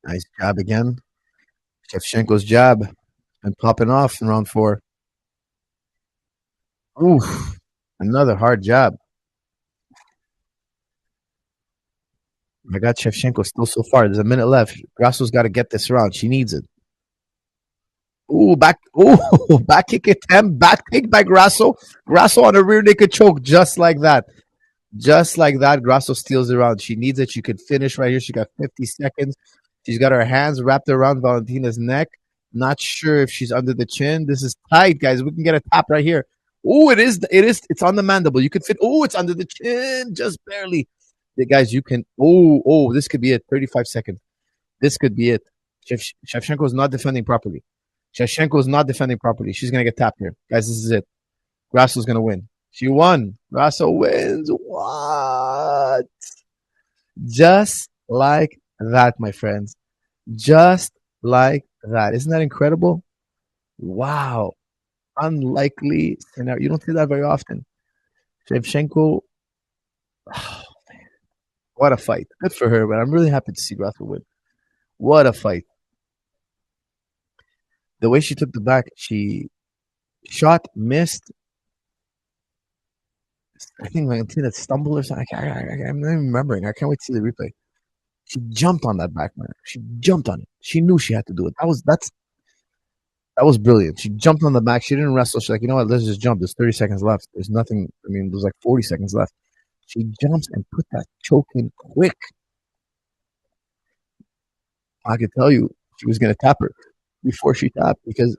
Nice jab again. Shevchenko's jab and popping off in round 4. Oof. Another hard jab. I got Shevchenko still so far. There's a minute left. Grasso's got to get this round. She needs it. Ooh, back. Ooh, back kick attempt. Back kick by Grasso. Grasso on a rear naked choke, just like that. Just like that. Grasso steals the round. She needs it. She could finish right here. She got 50 seconds. She's got her hands wrapped around Valentina's neck. Not sure if she's under the chin. This is tight, guys. We can get a tap right here. Oh, it is. It's on the mandible. You could fit. Oh, it's under the chin, just barely. Guys, you can. Oh, this could be it. 35 seconds. This could be it. Shevchenko is not defending properly. Shevchenko is not defending properly. She's gonna get tapped here, guys. This is it. Grasso's gonna win. She won. Grasso wins. What? Just like that, my friends. Just like that. Isn't that incredible? Wow. Unlikely scenario. You don't see that very often. Shevchenko, what a fight. Good for her, but I'm really happy to see Grasso win. What a fight. The way she took the back, she shot, missed. I think Valentina stumbled or something. I'm not even remembering. I can't wait to see the replay. She jumped on that back, man. She jumped on it. She knew she had to do it. That was brilliant. She jumped on the back. She didn't wrestle. She's like, you know what? Let's just jump. There's 30 seconds left. There's nothing. I mean, there's like 40 seconds left. She jumps and put that choke in quick. I could tell you she was going to tap her before she tapped because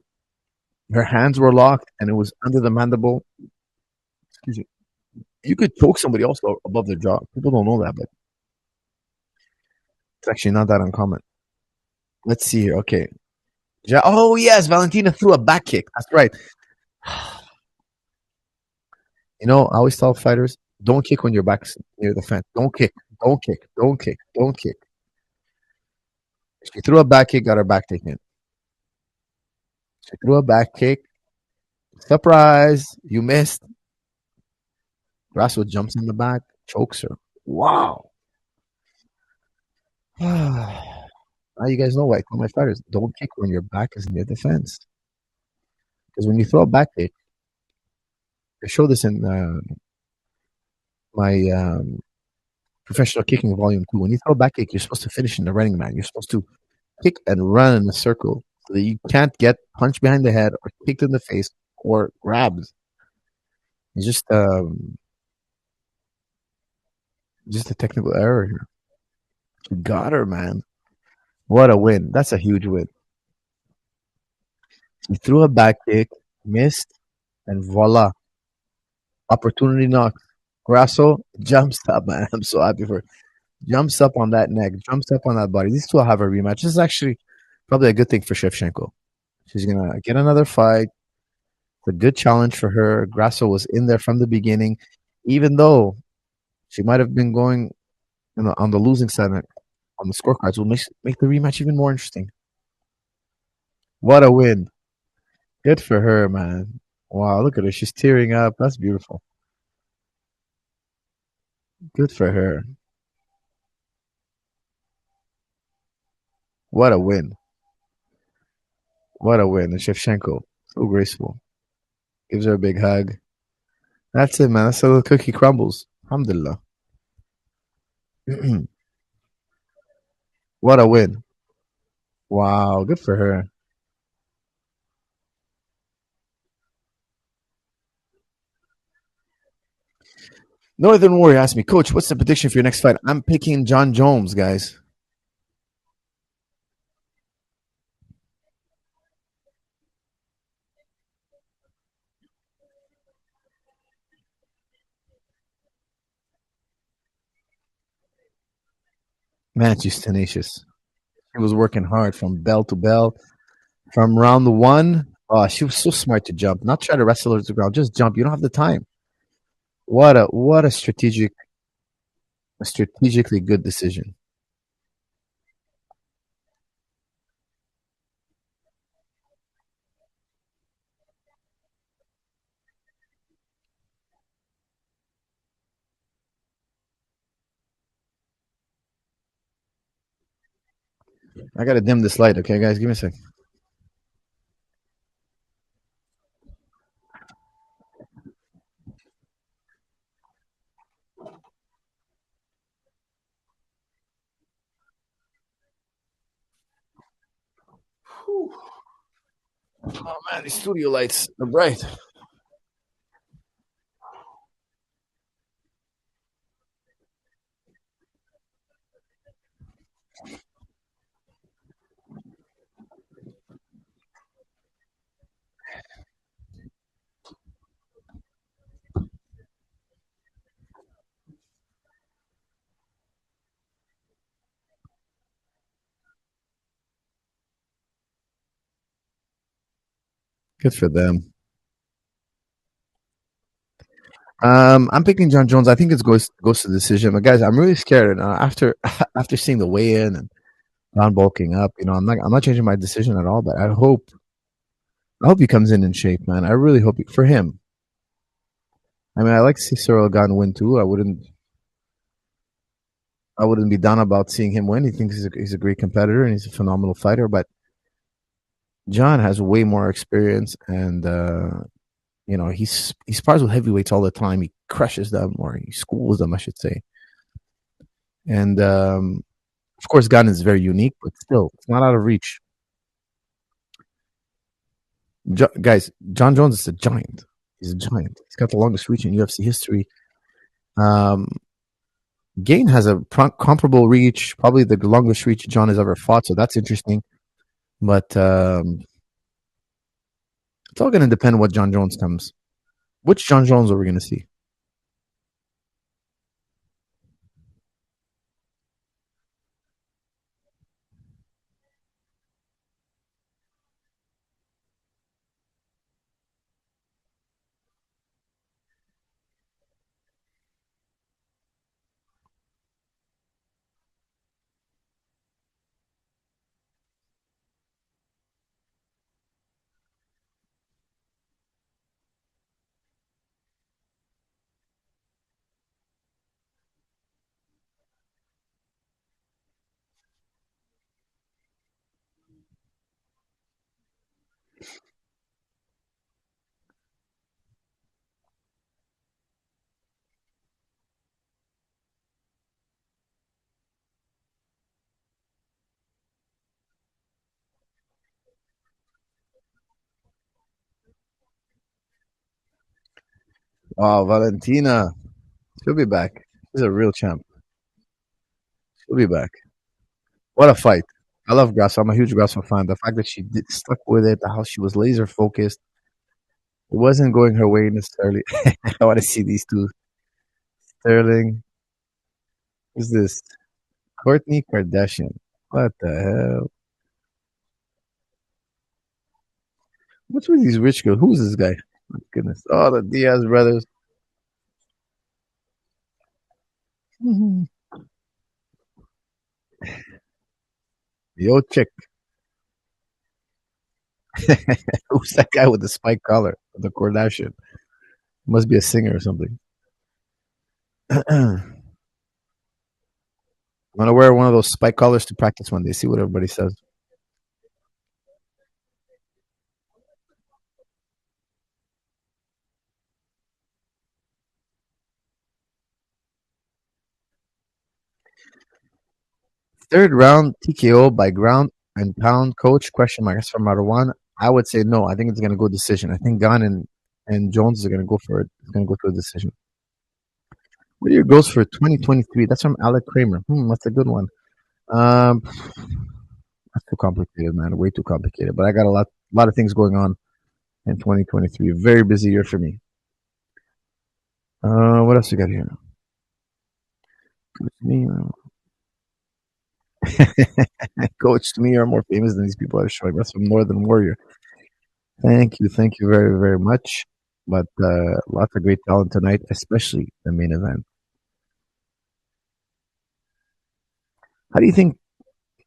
her hands were locked and it was under the mandible. Excuse me. You could choke somebody also above their jaw. People don't know that, but it's actually not that uncommon. Let's see here. Okay. Oh, yes. Valentina threw a back kick. That's right. You know, I always tell fighters, don't kick when your back's near the fence. Don't kick. Don't kick. Don't kick. Don't kick. She threw a back kick, got her back taken. She threw a back kick. Surprise! You missed. Grasso jumps in the back, chokes her. Wow. Now you guys know why I tell my fighters, don't kick when your back is near the fence. Because when you throw a back kick, I show this in my professional kicking volume 2. When you throw a back kick, you're supposed to finish in the running man. You're supposed to kick and run in a circle so that you can't get punched behind the head or kicked in the face or grabbed. It's just a technical error here. You got her, man. What a win. That's a huge win. He threw a back kick, missed, and voila. Opportunity knock. Grasso jumps up, man. I'm so happy for her. Jumps up on that neck, jumps up on that body. These two will have a rematch. This is actually probably a good thing for Shevchenko. She's going to get another fight. It's a good challenge for her. Grasso was in there from the beginning, even though she might have been going on the losing side on the scorecards. Will make the rematch even more interesting. What a win. Good for her, man. Wow, look at her. She's tearing up. That's beautiful. Good for her. What a win. What a win. And Shevchenko, so graceful. Gives her a big hug. That's it, man. That's how the cookie crumbles. Alhamdulillah. What a win. Wow, good for her. Northern Warrior asked me, Coach, what's the prediction for your next fight? I'm picking John Jones, guys. Man, she's tenacious. She was working hard from bell to bell. From round one, oh, she was so smart to jump. Not try to wrestle her to the ground. Just jump. You don't have the time. What a strategically good decision. I gotta dim this light, okay, guys? Give me a second. Oh man, these studio lights are bright. Good for them. I'm picking John Jones. I think it goes to decision. But guys, I'm really scared. After after seeing the weigh in and Brown bulking up, I'm not changing my decision at all. But I hope he comes in shape, man. I really hope for him. I mean, I like to see Cyril Gane win too. I wouldn't be down about seeing him win. He thinks he's a great competitor and he's a phenomenal fighter. But John has way more experience, and he spars with heavyweights all the time. He crushes them, or he schools them, I should say. And of course, Gane is very unique, but still, it's not out of reach. Guys, John Jones is a giant. He's a giant. He's got the longest reach in UFC history. Um, Gane has a comparable reach, probably the longest reach John has ever fought. So that's interesting. But it's all going to depend what John Jones comes. Which John Jones are we going to see? Oh, Valentina. She'll be back. She's a real champ. She'll be back. What a fight. I love Grasso. I'm a huge Grasso fan. The fact that stuck with it, how she was laser focused, it wasn't going her way necessarily. I want to see these two. Sterling. Who's this? Courtney Kardashian. What the hell? What's with these rich girls? Who's this guy? My goodness. Oh, the Diaz brothers. Mhm. Yo, chick. Who's that guy with the spike collar? The Kardashian. Must be a singer or something. I'm gonna wear one of those spike collars to practice one day. See what everybody says. Third round TKO by ground and pound coach question mark. That's from Marwan. I would say no. I think it's gonna go decision. I think Gunn and Jones are gonna go for it. It's gonna go to a decision. What are your goals for 2023? That's from Alec Kramer. That's a good one. Um, that's too complicated, man. Way too complicated. But I got a lot of things going on in 2023. Very busy year for me. What else you got here? Coach me, Coach to me are more famous than these people are showing. That's from Northern Warrior. Thank you very very much. But lots of great talent tonight, especially the main event. How do you think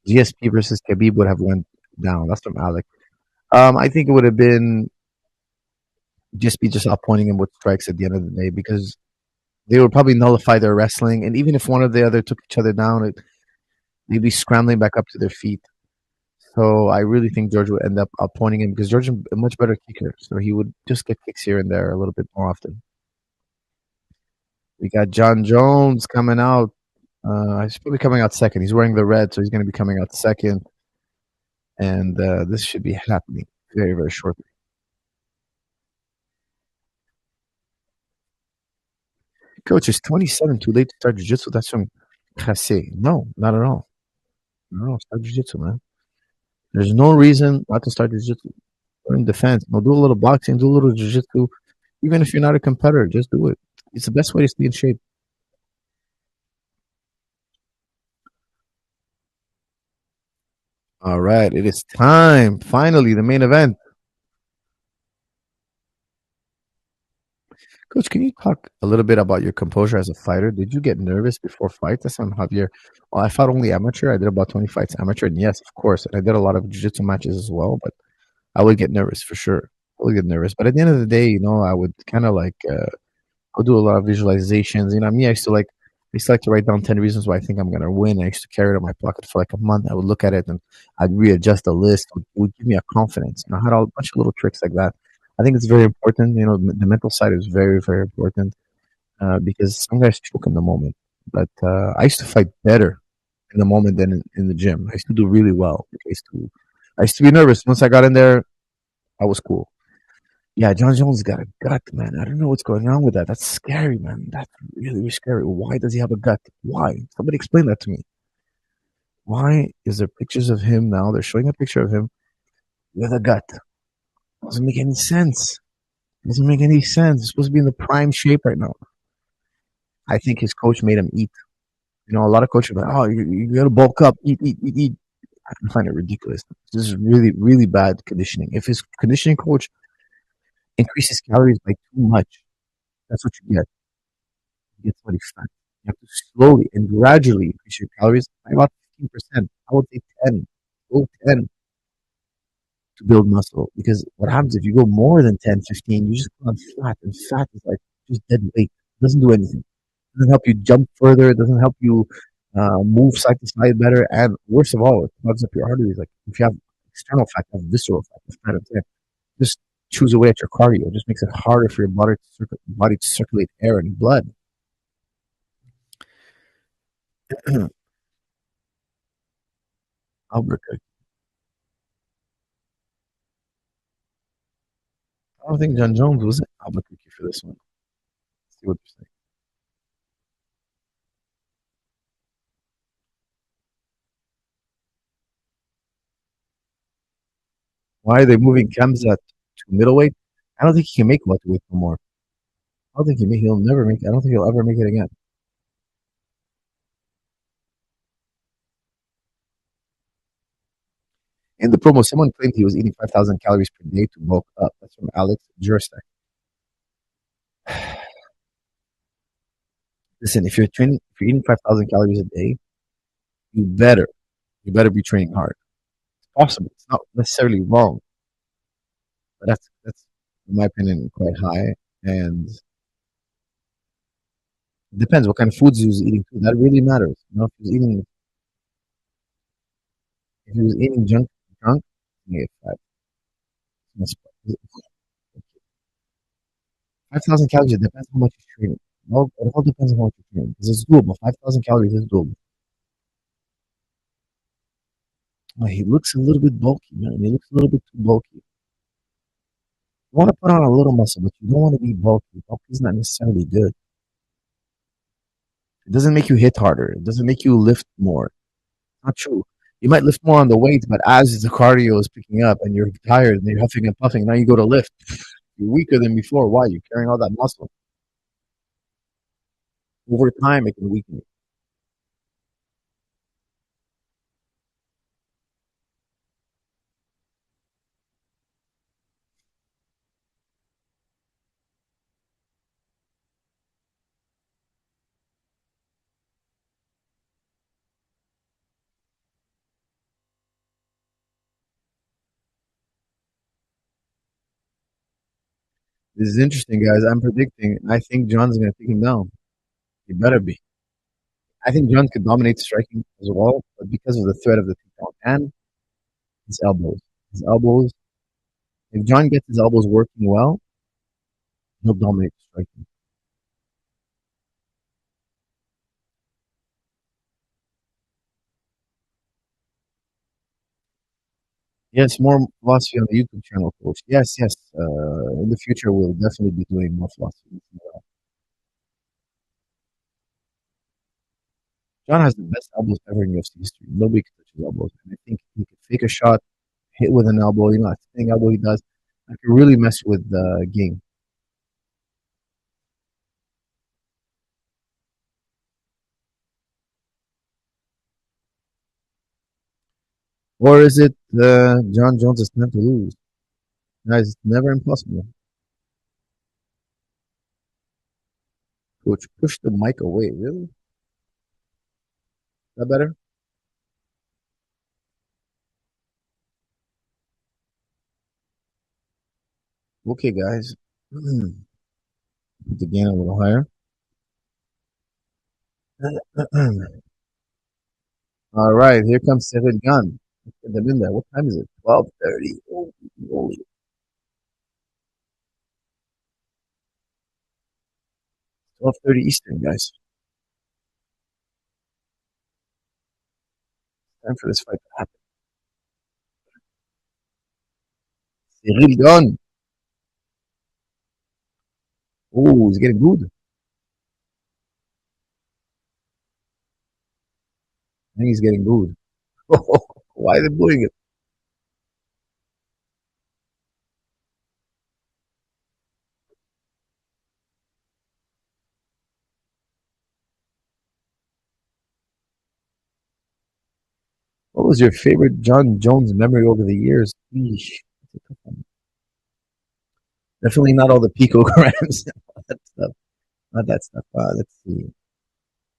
GSP versus Khabib would have went down? That's from Alec. I think it would have been GSP just outpointing him with strikes at the end of the day because they would probably nullify their wrestling, and even if one or the other took each other down, they'd be scrambling back up to their feet. So I really think George would end up outpointing him because George is a much better kicker, so he would just get kicks here and there a little bit more often. We got John Jones coming out. He's probably coming out second. He's wearing the red, so he's going to be coming out second, and this should be happening very very shortly. Coach is 27, too late to start jiu-jitsu. That's from Khase. No, not at all. No, start jiu-jitsu, man. There's no reason not to start jiu-jitsu. Or in defense. No, do a little boxing, do a little jiu-jitsu. Even if you're not a competitor, just do it. It's the best way to stay in shape. All right, it is time. Finally, the main event. Coach, can you talk a little bit about your composure as a fighter? Did you get nervous before fights? That's on Javier. Well, I fought only amateur. I did about 20 fights amateur, and yes, of course, and I did a lot of jiu-jitsu matches as well. But I would get nervous for sure. I would get nervous, but at the end of the day, I would kind of like I'll do a lot of visualizations. Me, I used to like to write down 10 reasons why I think I'm gonna win. I used to carry it in my pocket for like a month. I would look at it and I'd readjust the list. It would give me a confidence. I had a bunch of little tricks like that. I think it's very important. The mental side is very, very important because some guys choke in the moment. But I used to fight better in the moment than in the gym. I used to do really well. I used to be nervous. Once I got in there, I was cool. Yeah, John Jones got a gut, man. I don't know what's going on with that. That's scary, man. That's really, really scary. Why does he have a gut? Why? Somebody explain that to me. Why is there pictures of him now? They're showing a picture of him with a gut. Doesn't make any sense. Doesn't make any sense. He's supposed to be in the prime shape right now. I think his coach made him eat. A lot of coaches are like, oh, you got to bulk up, eat, eat, eat, eat. I find it ridiculous. This is really, really bad conditioning. If his conditioning coach increases calories by too much, that's what you get. You get somebody fat. You have to slowly and gradually increase your calories by about 15%. I would say 10. Go 10 to build muscle. Because what happens if you go more than 10, 15, you just go on fat. And fat is like just dead weight. It doesn't do anything. It doesn't help you jump further. It doesn't help you move side to side better. And worst of all, it clogs up your arteries. Like if you have external fat, you have visceral fat, just chews away at your cardio. It just makes it harder for your body to circulate air and blood. Albuquerque. I don't think John Jones was in Albuquerque for this one. Let's see what they're saying. Why are they moving Kemza to middleweight? I don't think he can make welterweight no more. I don't think he'll never make. I don't think he'll ever make it again. In the promo, someone claimed he was eating 5,000 calories per day to bulk up. That's from Alex Juristek. Listen, if you're eating 5,000 calories a day, you better, you better be training hard. It's possible. It's not necessarily wrong, but that's in my opinion quite high. And it depends what kind of foods he was eating too. That really matters. If he was eating junk, he get fat. 5,000 calories. It depends how much you're training. It all depends on how much you're training. Because it's doable. 5,000 calories is doable. He looks a little bit bulky, man. He looks a little bit too bulky. You want to put on a little muscle, but you don't want to be bulky. Bulky is not necessarily good. It doesn't make you hit harder. It doesn't make you lift more. Not true. You might lift more on the weights, but as the cardio is picking up and you're tired and you're huffing and puffing, now you go to lift. You're weaker than before. Why? You're carrying all that muscle. Over time, it can weaken you. This is interesting, guys. I'm predicting. I think John's going to take him down. He better be. I think John could dominate striking as well, but because of the threat of the takedown and his elbows. His elbows. If John gets his elbows working well, he'll dominate striking. Yes, more philosophy on the YouTube channel, coach. Yes, yes. In the future, we'll definitely be doing more philosophy. John has the best elbows ever in UFC history. Nobody can touch his elbows. And I think he can fake a shot, hit with an elbow. That thing elbow he does. I can really mess with the game. Or is it John Jones' time to lose? Guys, it's never impossible. Coach, push the mic away. Really? Is that better? Okay, guys. Put the gain a little higher. All right, here comes Cyril Gane. Let's get them in there. What time is it? 12:30. Holy, 12:30 Eastern, guys. Time for this fight to happen. Cyril Gane. Oh, he's getting good. I think he's getting good. Why are they booing it? What was your favorite John Jones memory over the years? Eesh. Definitely not all the picograms. That stuff. Not that stuff. Let's see.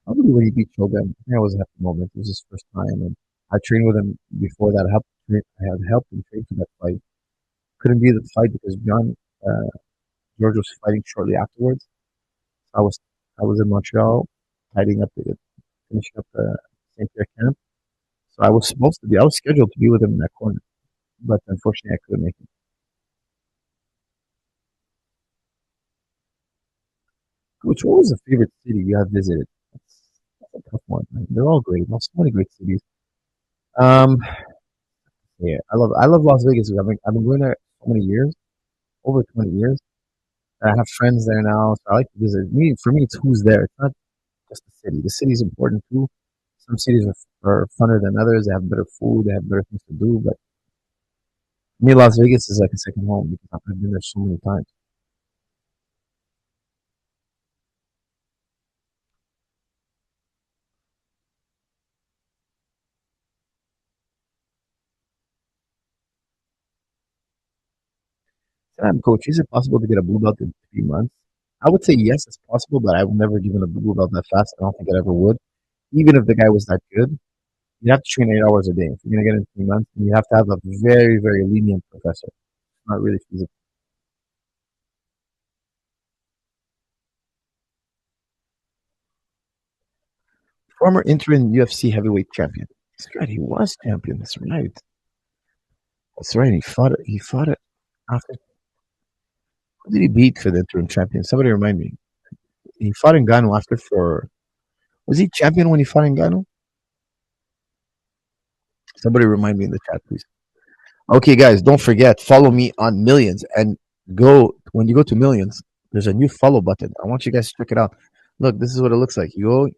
Probably when he beat Shogun. I think I was a happy moment. It was his first time, and I trained with him before that. I had helped him train for that fight. Couldn't be the fight because George was fighting shortly afterwards. I was I was in Montreal, tidying up finishing up the St. Pierre camp. So I was supposed to be. I was scheduled to be with him in that corner, but unfortunately, I couldn't make it. Which What was the favorite city you have visited? That's a tough one. Man. They're all great. There's so many great cities. Um, yeah, I love Las Vegas. I've been going there so many years, over 20 years. I have friends there now, so I like to visit. For me, it's who's there. It's not just the city. The city is important too. Some cities are funner than others. They have better food. They have better things to do. But for me, Las Vegas is like a second home because I've been there so many times. So coach, is it possible to get a blue belt in 3 months? I would say yes, it's possible, but I would never given a blue belt that fast. I don't think I ever would. Even if the guy was that good, you have to train 8 hours a day. If you're gonna get it in 3 months, you have to have a very, very lenient professor. It's not really feasible. Former interim UFC heavyweight champion. That's right, he was champion. That's right. That's right. He fought it after. Who did he beat for the interim champion? Somebody remind me. He fought in Gane after for. Was he champion when he fought in Gane? Somebody remind me in the chat, please. Okay, guys, don't forget, follow me on Millions and go when you go to Millions. There's a new follow button. I want you guys to check it out. Look, this is what it looks like. You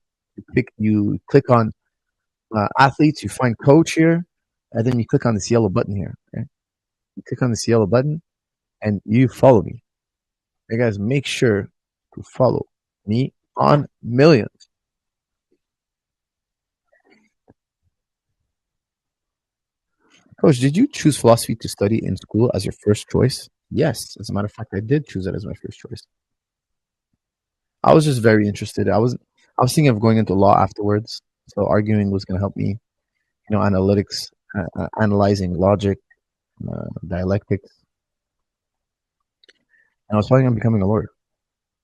click on athletes, you find coach here, and then you click on this yellow button here. Okay, you click on this yellow button and you follow me. Hey guys, make sure to follow me on Millions. Coach, did you choose philosophy to study in school as your first choice? Yes, as a matter of fact, I did choose it as my first choice. I was just very interested. I was thinking of going into law afterwards. So arguing was going to help me, analytics, analyzing logic, dialectics, and I was planning on becoming a lawyer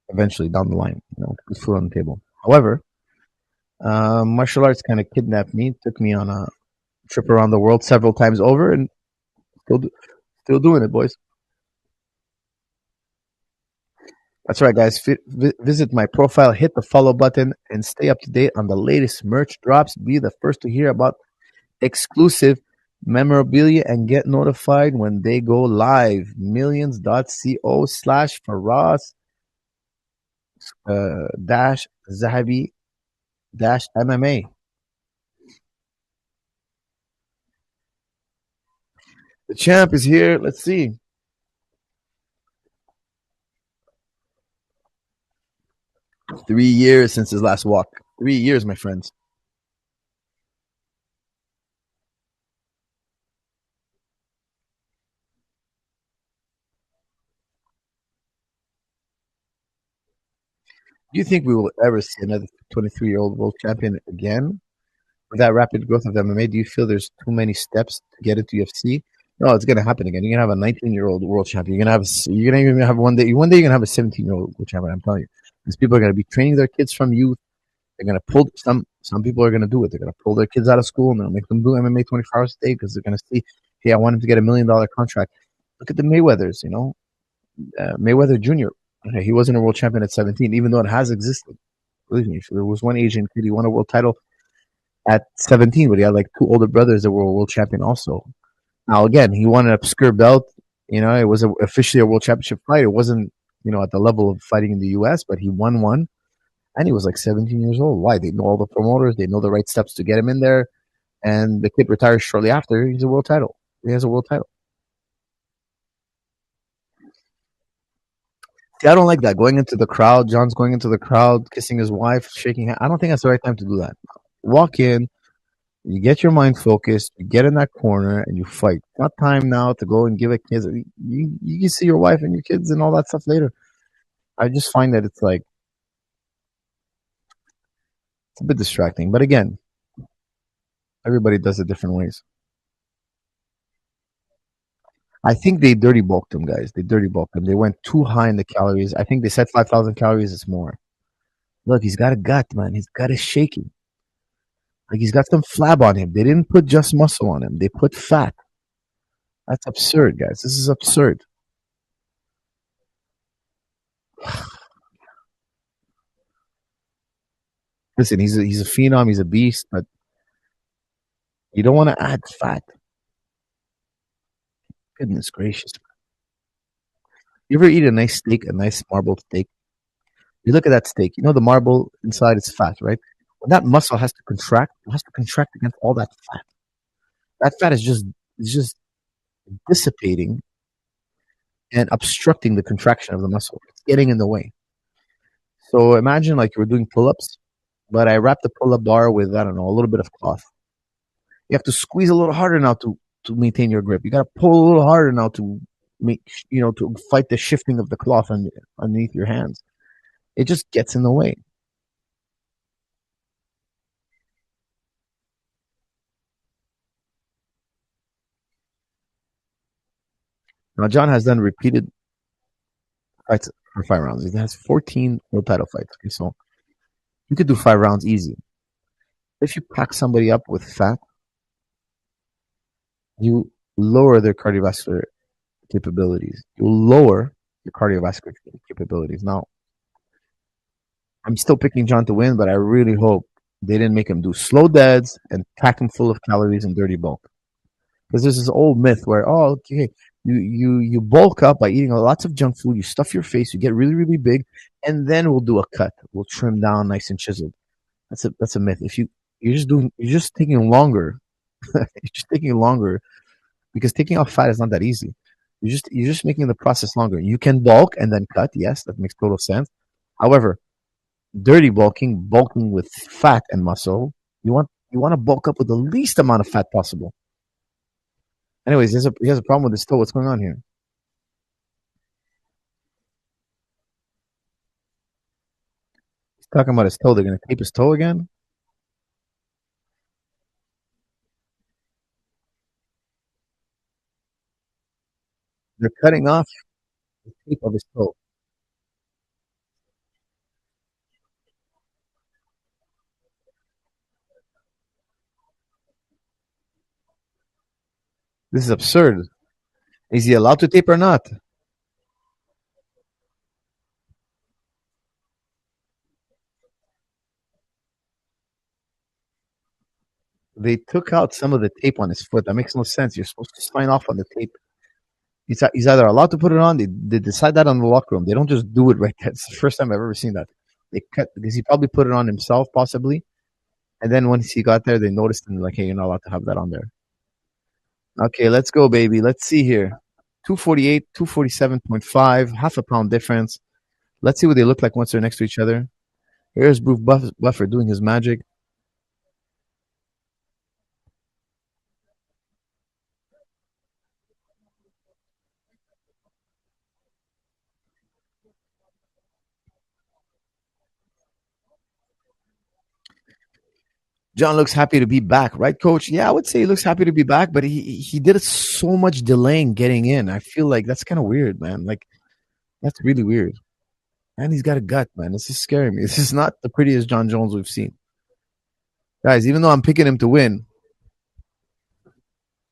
eventually down the line. Put food on the table. However, martial arts kind of kidnapped me, took me on a trip around the world several times over, and still, still doing it, boys. That's right, guys. Visit my profile, hit the follow button, and stay up to date on the latest merch drops. Be the first to hear about exclusive memorabilia and get notified when they go live. Millions.co/Firas dash Zahabi dash MMA. The champ is here. Let's see. 3 years since his last walk. 3 years, my friends. Do you think we will ever see another 23-year-old world champion again? With that rapid growth of MMA, do you feel there's too many steps to get into UFC? No, it's gonna happen again. You're gonna have a 19-year-old world champion. You're gonna even have one day you're gonna have a 17-year-old world champion. I'm telling you, because people are gonna be training their kids from youth. They're gonna pull some people are gonna do it. They're gonna pull their kids out of school and they'll make them do MMA 24 hours a day because they're gonna see, hey, I want him to get $1 million contract. Look at the Mayweathers. Mayweather Jr. Okay, he wasn't a world champion at 17, even though it has existed. Believe me, there was one Asian kid. He won a world title at 17, but he had like two older brothers that were world champion also. Now, again, he won an obscure belt. It was officially a world championship fight. It wasn't, at the level of fighting in the U.S., but he won one, and he was like 17 years old. Why? They know all the promoters. They know the right steps to get him in there. And the kid retires shortly after. He's a world title. He has a world title. See, I don't like that. Going into the crowd, John's going into the crowd, kissing his wife, shaking hands. I don't think that's the right time to do that. Walk in, you get your mind focused, you get in that corner, and you fight. It's not time now to go and give a kids. You can see your wife and your kids and all that stuff later. I just find that it's a bit distracting. But again, everybody does it different ways. I think they dirty bulked him, guys. They dirty bulked him. They went too high in the calories. I think they said 5,000 calories. It's more. Look, he's got a gut, man. He's got a shaky. Like he's got some flab on him. They didn't put just muscle on him. They put fat. That's absurd, guys. This is absurd. Listen, he's a phenom. He's a beast, but you don't want to add fat. Goodness gracious. You ever eat a nice steak, a nice marbled steak? You look at that steak. You know the marble inside is fat, right? When that muscle has to contract, it has to contract against all that fat. That fat is just dissipating and obstructing the contraction of the muscle. It's getting in the way. So imagine like you were doing pull-ups, but I wrapped the pull-up bar with, I don't know, a little bit of cloth. You have to squeeze a little harder now to maintain your grip. You got to pull a little harder now to make to fight the shifting of the cloth underneath your hands. It just gets in the way. Now John has done repeated fights for 5 rounds. He has 14 world title fights. Okay, so you could do 5 rounds easy. If you pack somebody up with fat, you lower their cardiovascular capabilities. You lower your cardiovascular capabilities. Now, I'm still picking John to win, but I really hope they didn't make him do slow deads and pack him full of calories and dirty bulk. Because there's this old myth where, oh, okay, you bulk up by eating lots of junk food, you stuff your face, you get really really big, and then we'll do a cut. We'll trim down nice and chiseled. That's a myth. If you're just taking longer, you're just taking longer because taking off fat is not that easy. You're just making the process longer. You can bulk and then cut. Yes, that makes total sense. However, dirty bulking with fat and muscle, you want to bulk up with the least amount of fat possible. Anyways, he has a problem with his toe. What's going on here? He's talking about his toe. They're gonna tape his toe again. They're cutting off the tape of his toe. This is absurd. Is he allowed to tape or not? They took out some of the tape on his foot. That makes no sense. You're supposed to sign off on the tape. He's either allowed to put it on. They decide that on the locker room. They don't just do it right there. It's the first time I've ever seen that. They cut because he probably put it on himself, possibly. And then once he got there, they noticed and like, hey, you're not allowed to have that on there. Okay, let's go, baby. Let's see here. 248, 247.5, half a pound difference. Let's see what they look like once they're next to each other. Here's Buffer doing his magic. John looks happy to be back, right, Coach? Yeah, I would say he looks happy to be back, but he did so much delaying getting in. I feel like that's kind of weird, man. Like that's really weird. And he's got a gut, man. This is scaring me. This is not the prettiest John Jones we've seen, guys. Even though I'm picking him to win,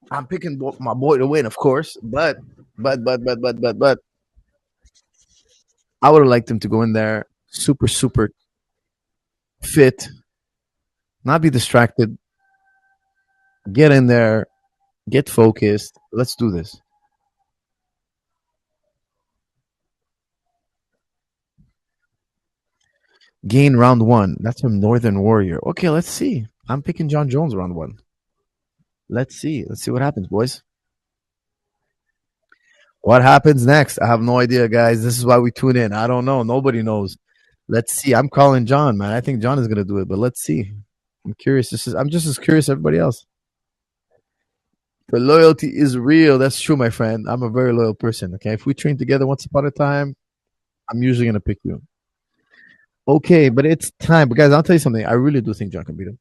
I'm picking my boy to win, of course. But I would have liked him to go in there super, super fit, not be distracted, get in there, get focused. Let's do this. Gain round one. That's from Northern Warrior. Okay, let's see. I'm picking John Jones round one. Let's see. Let's see what happens, boys. What happens next? I have no idea, guys. This is why we tune in. I don't know. Nobody knows. Let's see. I'm calling John, man. I think John is gonna do it, but let's see. I'm curious. I'm just as curious as everybody else. The loyalty is real. That's true, my friend. I'm a very loyal person. Okay. If we train together once upon a time, I'm usually gonna pick you. Okay, but it's time. But guys, I'll tell you something. I really do think John can beat him.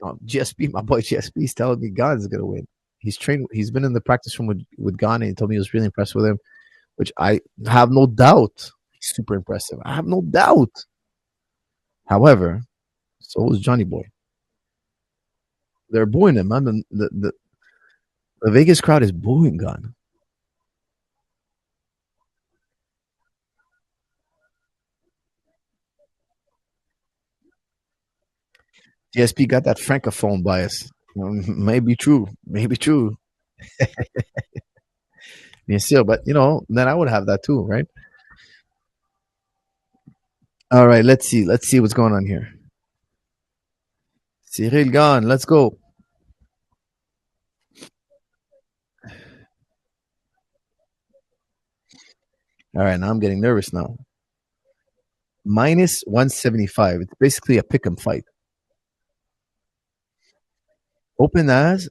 GSP, my boy GSP is telling me God is gonna win. He's trained. He's been in the practice room with Gane. He told me he was really impressed with him, which I have no doubt. He's super impressive. I have no doubt. However, so was Johnny Boy. They're booing him, man. The Vegas crowd is booing Gun. GSP got that francophone bias. Maybe true. Maybe true. Bien sûr, but then I would have that too, right? All right, let's see. Let's see what's going on here. Cyril Gane, let's go. All right, now I'm getting nervous now. Minus 175. It's basically a pick 'em fight. Open as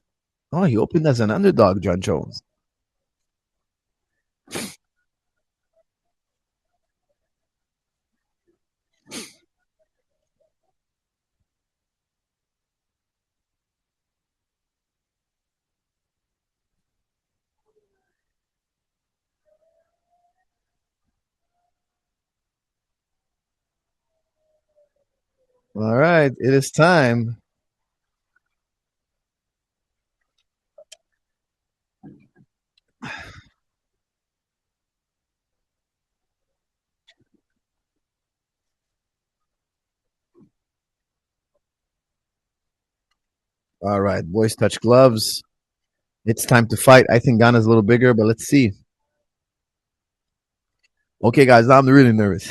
he opened as an underdog, John Jones. All right, it is time. All right, boys touch gloves. It's time to fight. I think Ghana's a little bigger, but let's see. Okay, guys, now I'm really nervous.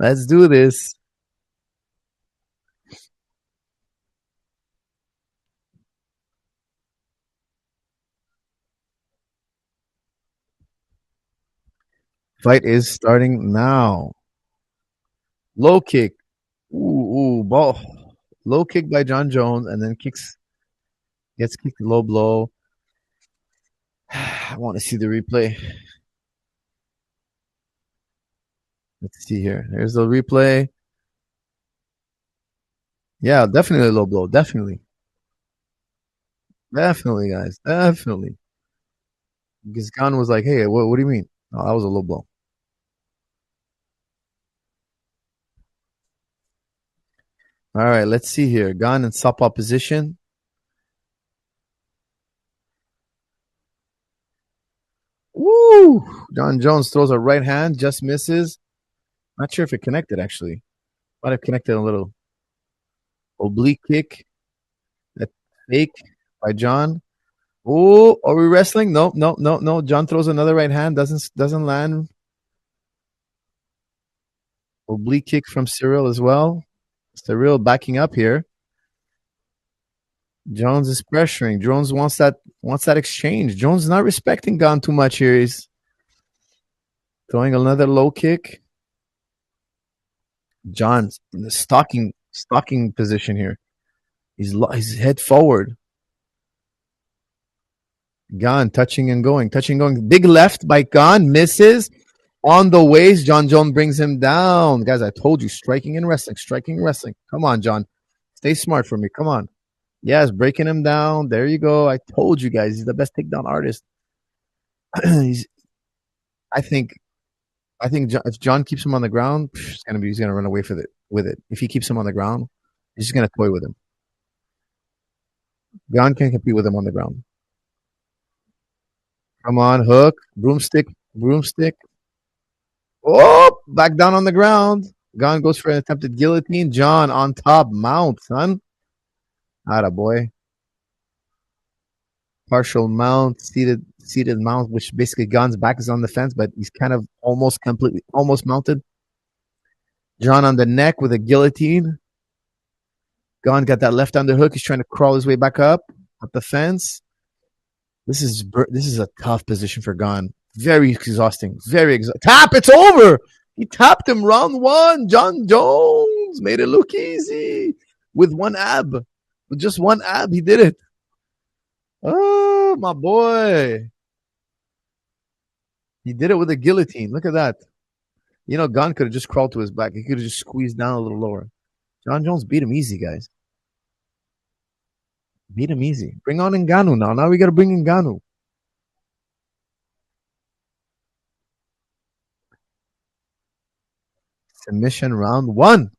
Let's do this. Fight is starting now. Low kick. Ooh, ball. Low kick by John Jones, and then gets kicked low blow. I want to see the replay. Let's see here. Here's the replay. Yeah, definitely a low blow. Definitely. Definitely, guys. Definitely. Because Gane was like, hey, what do you mean? No, that was a low blow. All right, let's see here. Gane in southpaw position. Woo! John Jones throws a right hand, just misses. Not sure if it connected, actually. Might have connected a little. Oblique kick. That fake by John. Oh, are we wrestling? No, no, no, no. John throws another right hand, doesn't land. Oblique kick from Cyril as well. Cyril backing up here. Jones is pressuring. Jones wants that exchange. Jones is not respecting Gane too much here. He's throwing another low kick. John's in the stalking position here. He's head forward. Gane touching and going. Big left by Gane misses. On the waist, John Jones brings him down. Guys, I told you, striking and wrestling, striking and wrestling. Come on, John. Stay smart for me. Come on. Yes, breaking him down. There you go. I told you guys, he's the best takedown artist. he's, I think, if John keeps him on the ground, he's gonna run away with it. If he keeps him on the ground, he's just gonna toy with him. John can't compete with him on the ground. Come on, hook, broomstick, broomstick. Oh, back down on the ground. Gane goes for an attempted guillotine. John on top, mount, son. Atta boy. Partial mount, seated mount, which basically Gane's back is on the fence, but he's kind of almost mounted. John on the neck with a guillotine. Gane got that left underhook. He's trying to crawl his way back up the fence. This is a tough position for Gane. Very exhausting. Very exhausting. Tap! It's over. He tapped him round one. John Jones made it look easy with one ab. With just one ab, he did it. Oh, my boy. He did it with a guillotine. Look at that. You know, Gane could have just crawled to his back. He could have just squeezed down a little lower. John Jones beat him easy, guys. Beat him easy. Bring on Ngannou now. Now we got to bring Ngannou. Submission round one.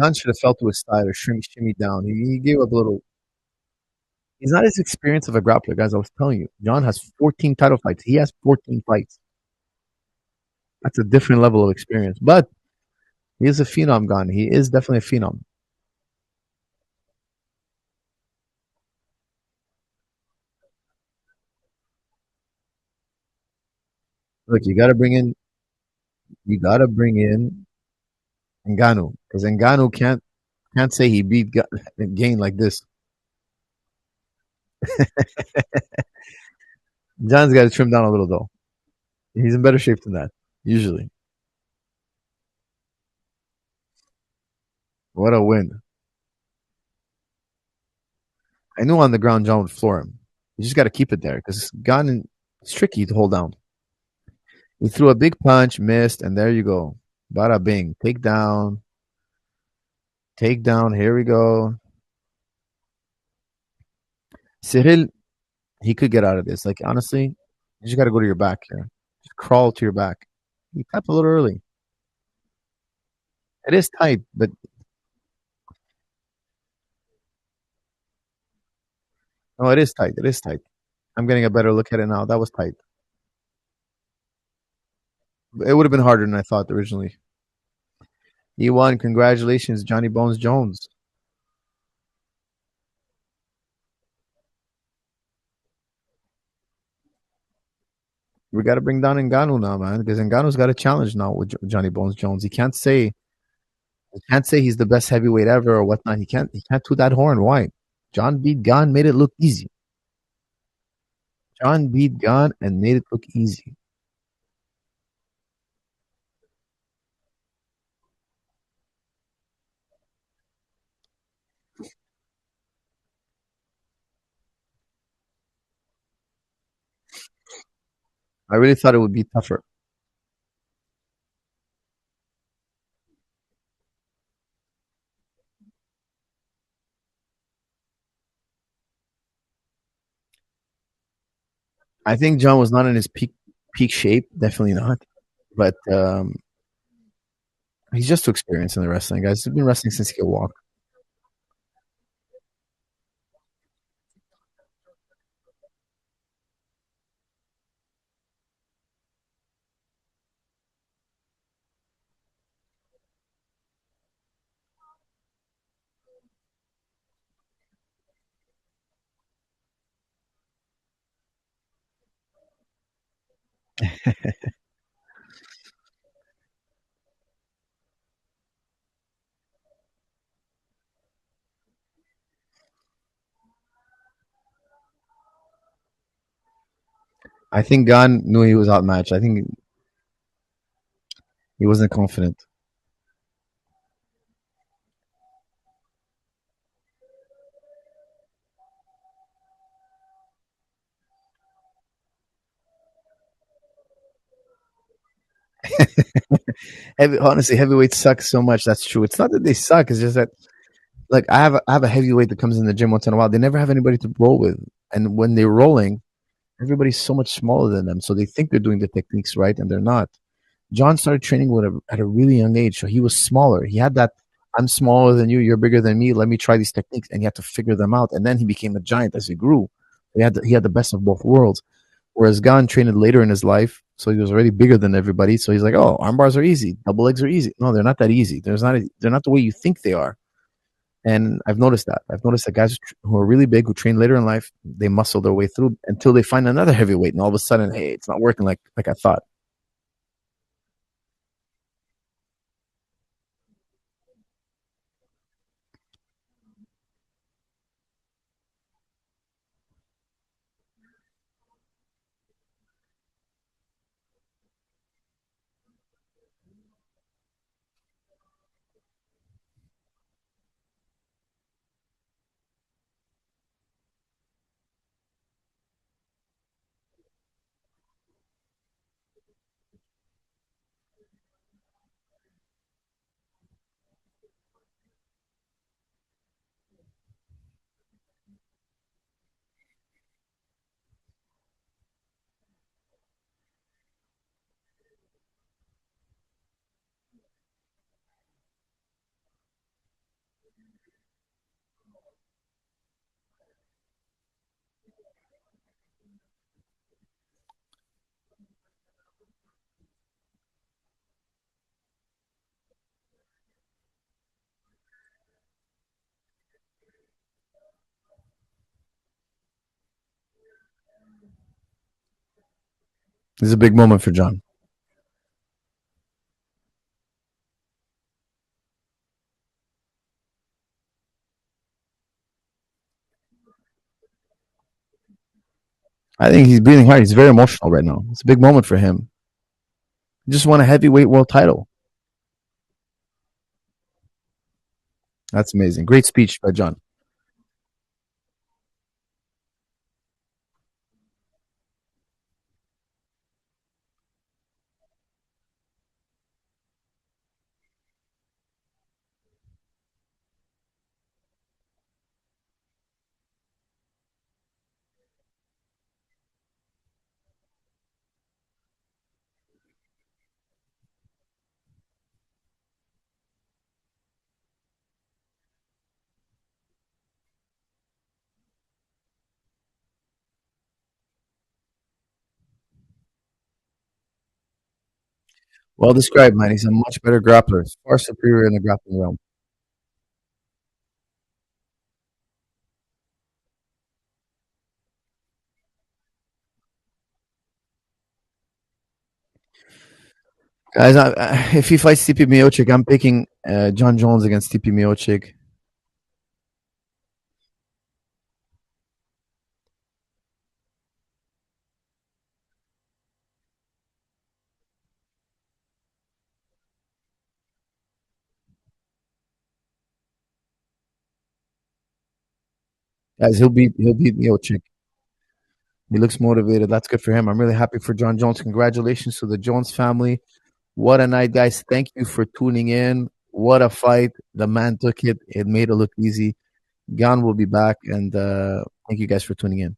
Gane should have fell to his side or shimmy down. He gave up a little. He's not as experienced of a grappler, guys. I was telling you. John has 14 title fights. He has 14 fights. That's a different level of experience. But he is a phenom, Gane. He is definitely a phenom. Look, you gotta bring in Ngannou because Ngannou can't say he beat Gane like this. John's got to trim down a little though. He's in better shape than that usually. What a win! I knew on the ground John would floor him. You just got to keep it there because Gane is tricky to hold down. He threw a big punch, missed, and there you go. Bada bing. Take down. Take down. Here we go. Cyril, he could get out of this. Like, honestly, you just got to go to your back here. Just crawl to your back. He tapped a little early. It is tight, but no, it is tight. It is tight. I'm getting a better look at it now. That was tight. It would have been harder than I thought originally. He won. Congratulations, Johnny Bones Jones. We got to bring down Ngannou now, man, because Ngannou's got a challenge now with Johnny Bones Jones. He can't say he's the best heavyweight ever or whatnot. He can't toot that horn. Why? John beat Gane, made it look easy. John beat Gane and made it look easy. I really thought it would be tougher. I think John was not in his peak shape, definitely not. But he's just too experienced in the wrestling, guys. He's been wrestling since he could walk. I think Gane knew he was outmatched. I think he wasn't confident. Honestly, heavyweights suck so much. That's true. It's not that they suck. It's just that like I have a heavyweight that comes in the gym once in a while. They never have anybody to roll with, and when they're rolling, everybody's so much smaller than them. So they think they're doing the techniques right, and they're not. John started training at a really young age, so he was smaller. He had that I'm smaller than you, you're bigger than me. Let me try these techniques, and he had to figure them out. And then he became a giant as he grew. He had the best of both worlds. Whereas Gane trained later in his life, so he was already bigger than everybody. So he's like, oh, arm bars are easy, double legs are easy. No, they're not that easy. They're not the way you think they are. And I've noticed that. I've noticed that guys who are really big, who train later in life, they muscle their way through until they find another heavyweight, and all of a sudden, hey, it's not working like I thought. This is a big moment for John. I think he's breathing hard. He's very emotional right now. It's a big moment for him. He just won a heavyweight world title. That's amazing. Great speech by John. Well described, man. He's a much better grappler. He's far superior in the grappling realm. Guys, if he fights Stipe Miocic, I'm picking John Jones against Stipe Miocic. Guys, he'll beat Miocic. He looks motivated. That's good for him. I'm really happy for John Jones. Congratulations to the Jones family. What a night, guys. Thank you for tuning in. What a fight. The man took it. It made it look easy. Gan will be back. And thank you guys for tuning in.